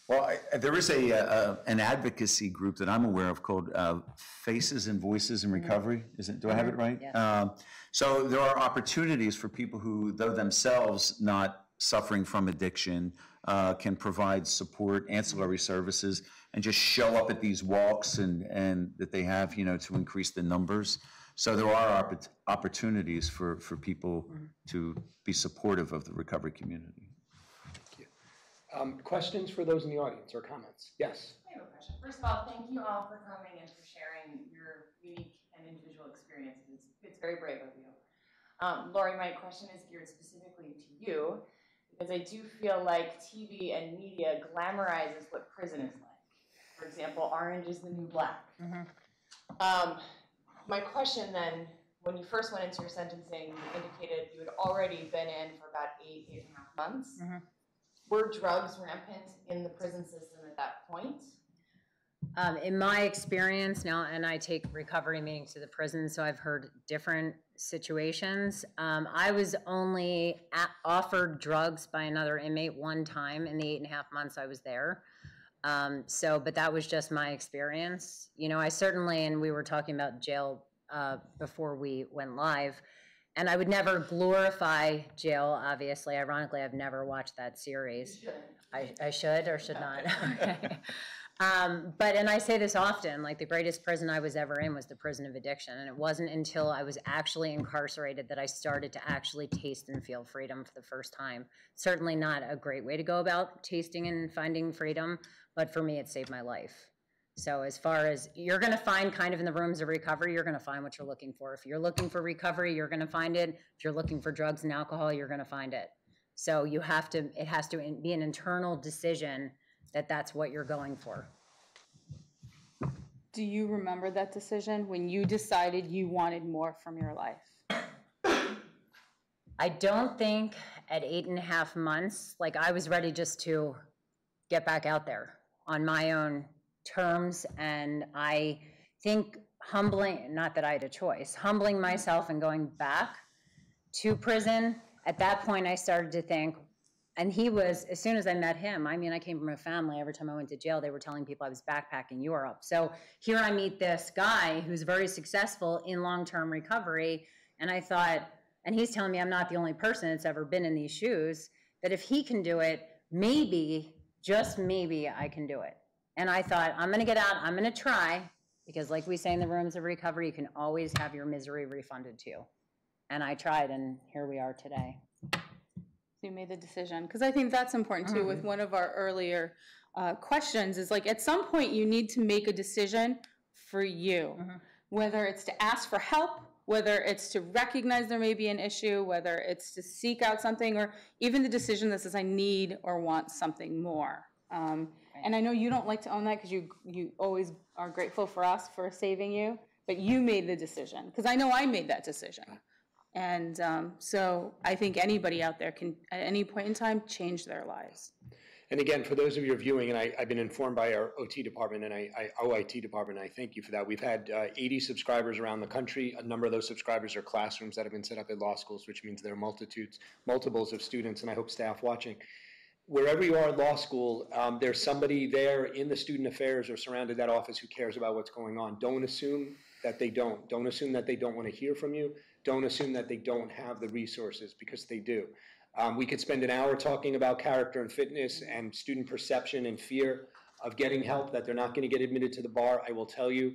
Well, there is an advocacy group that I'm aware of called Faces and Voices in Recovery. Do I have it right? Yeah. So there are opportunities for people who, though themselves not suffering from addiction, can provide support, ancillary services, and just show up at these walks and that they have, to increase the numbers. So there are opportunities for people to be supportive of the recovery community. Questions for those in the audience or comments? Yes. I have a question. First of all, thank you all for coming and for sharing your unique and individual experiences. It's very brave of you. Lori, my question is geared specifically to you, because I do feel like TV and media glamorizes what prison is like. For example, Orange is the New Black. My question then, when you first went into your sentencing, you indicated you had already been in for about 8.5 months. Were drugs rampant in the prison system at that point? In my experience now, and I take recovery meetings to the prison, so I've heard different situations. I was only offered drugs by another inmate one time in the 8.5 months I was there. But that was just my experience. I certainly, and we were talking about jail before we went live, and I would never glorify jail, obviously. Ironically, I've never watched that series. I should or should not? Okay. And I say this often, like the greatest prison I was ever in was the prison of addiction. And it wasn't until I was actually incarcerated that I started to actually taste and feel freedom for the first time. Certainly not a great way to go about tasting and finding freedom, but for me, it saved my life. So as far as, you're gonna find kind of in the rooms of recovery, you're gonna find what you're looking for. If you're looking for recovery, you're gonna find it. If you're looking for drugs and alcohol, you're gonna find it. So you have to, it has to be an internal decision that that's what you're going for. Do you remember that decision when you decided you wanted more from your life? I don't think at 8.5 months, like I was ready just to get back out there on my own terms. And I think humbling, not that I had a choice, humbling myself and going back to prison, at that point I started to think, and he was, as soon as I met him, I mean, I came from a family, every time I went to jail, they were telling people I was backpacking Europe. So here I meet this guy who's very successful in long-term recovery, and I thought, and he's telling me I'm not the only person that's ever been in these shoes, that if he can do it, maybe, just maybe I can do it. And I thought, I'm gonna get out, I'm gonna try, because like we say in the rooms of recovery, you can always have your misery refunded to you. And I tried, and here we are today. You made the decision, because I think that's important too. With one of our earlier questions is like, at some point you need to make a decision for you, whether it's to ask for help, whether it's to recognize there may be an issue, whether it's to seek out something, or even the decision that says I need or want something more. And I know you don't like to own that because you always are grateful for us for saving you, but you made the decision, because I know I made that decision. And so I think anybody out there can, at any point in time, change their lives. And again, for those of you viewing, and I've been informed by our OT department and OIT department, and I thank you for that. We've had 80 subscribers around the country. A number of those subscribers are classrooms that have been set up at law schools, which means there are multiples of students, and I hope staff watching. Wherever you are at law school, there's somebody there in the student affairs or surrounded that office who cares about what's going on. Don't assume that they don't. Don't assume that they don't want to hear from you. Don't assume that they don't have the resources, because they do. We could spend an hour talking about character and fitness and student perception and fear of getting help, that they're not going to get admitted to the bar. I will tell you,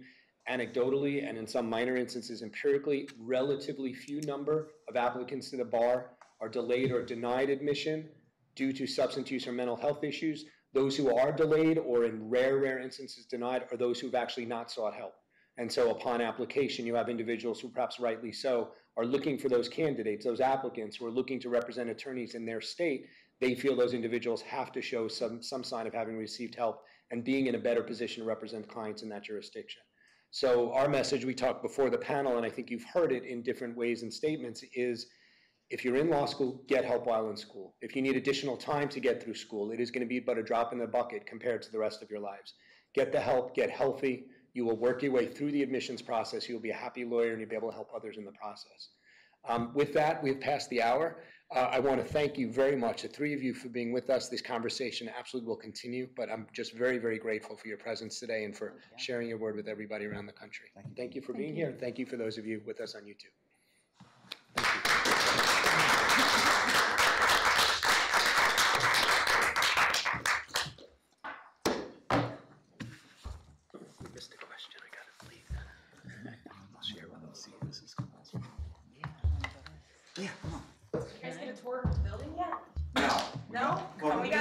anecdotally and in some minor instances empirically, relatively few number of applicants to the bar are delayed or denied admission due to substance use or mental health issues. Those who are delayed or in rare instances denied are those who've actually not sought help. And so upon application, you have individuals who, perhaps rightly so, are looking for those candidates, those applicants who are looking to represent attorneys in their state. They feel those individuals have to show some sign of having received help and being in a better position to represent clients in that jurisdiction. So our message, we talked before the panel, and I think you've heard it in different ways and statements, is if you're in law school, get help while in school. If you need additional time to get through school, it is going to be but a drop in the bucket compared to the rest of your lives. Get the help, get healthy. You will work your way through the admissions process. You'll be a happy lawyer, and you'll be able to help others in the process. With that, we've passed the hour. I want to thank you very much, the three of you, for being with us. This conversation absolutely will continue, but I'm just very, very grateful for your presence today and for sharing your word with everybody around the country. Thank you for being here, and thank you for those of you with us on YouTube. You guys get a tour of the building yet? No. No?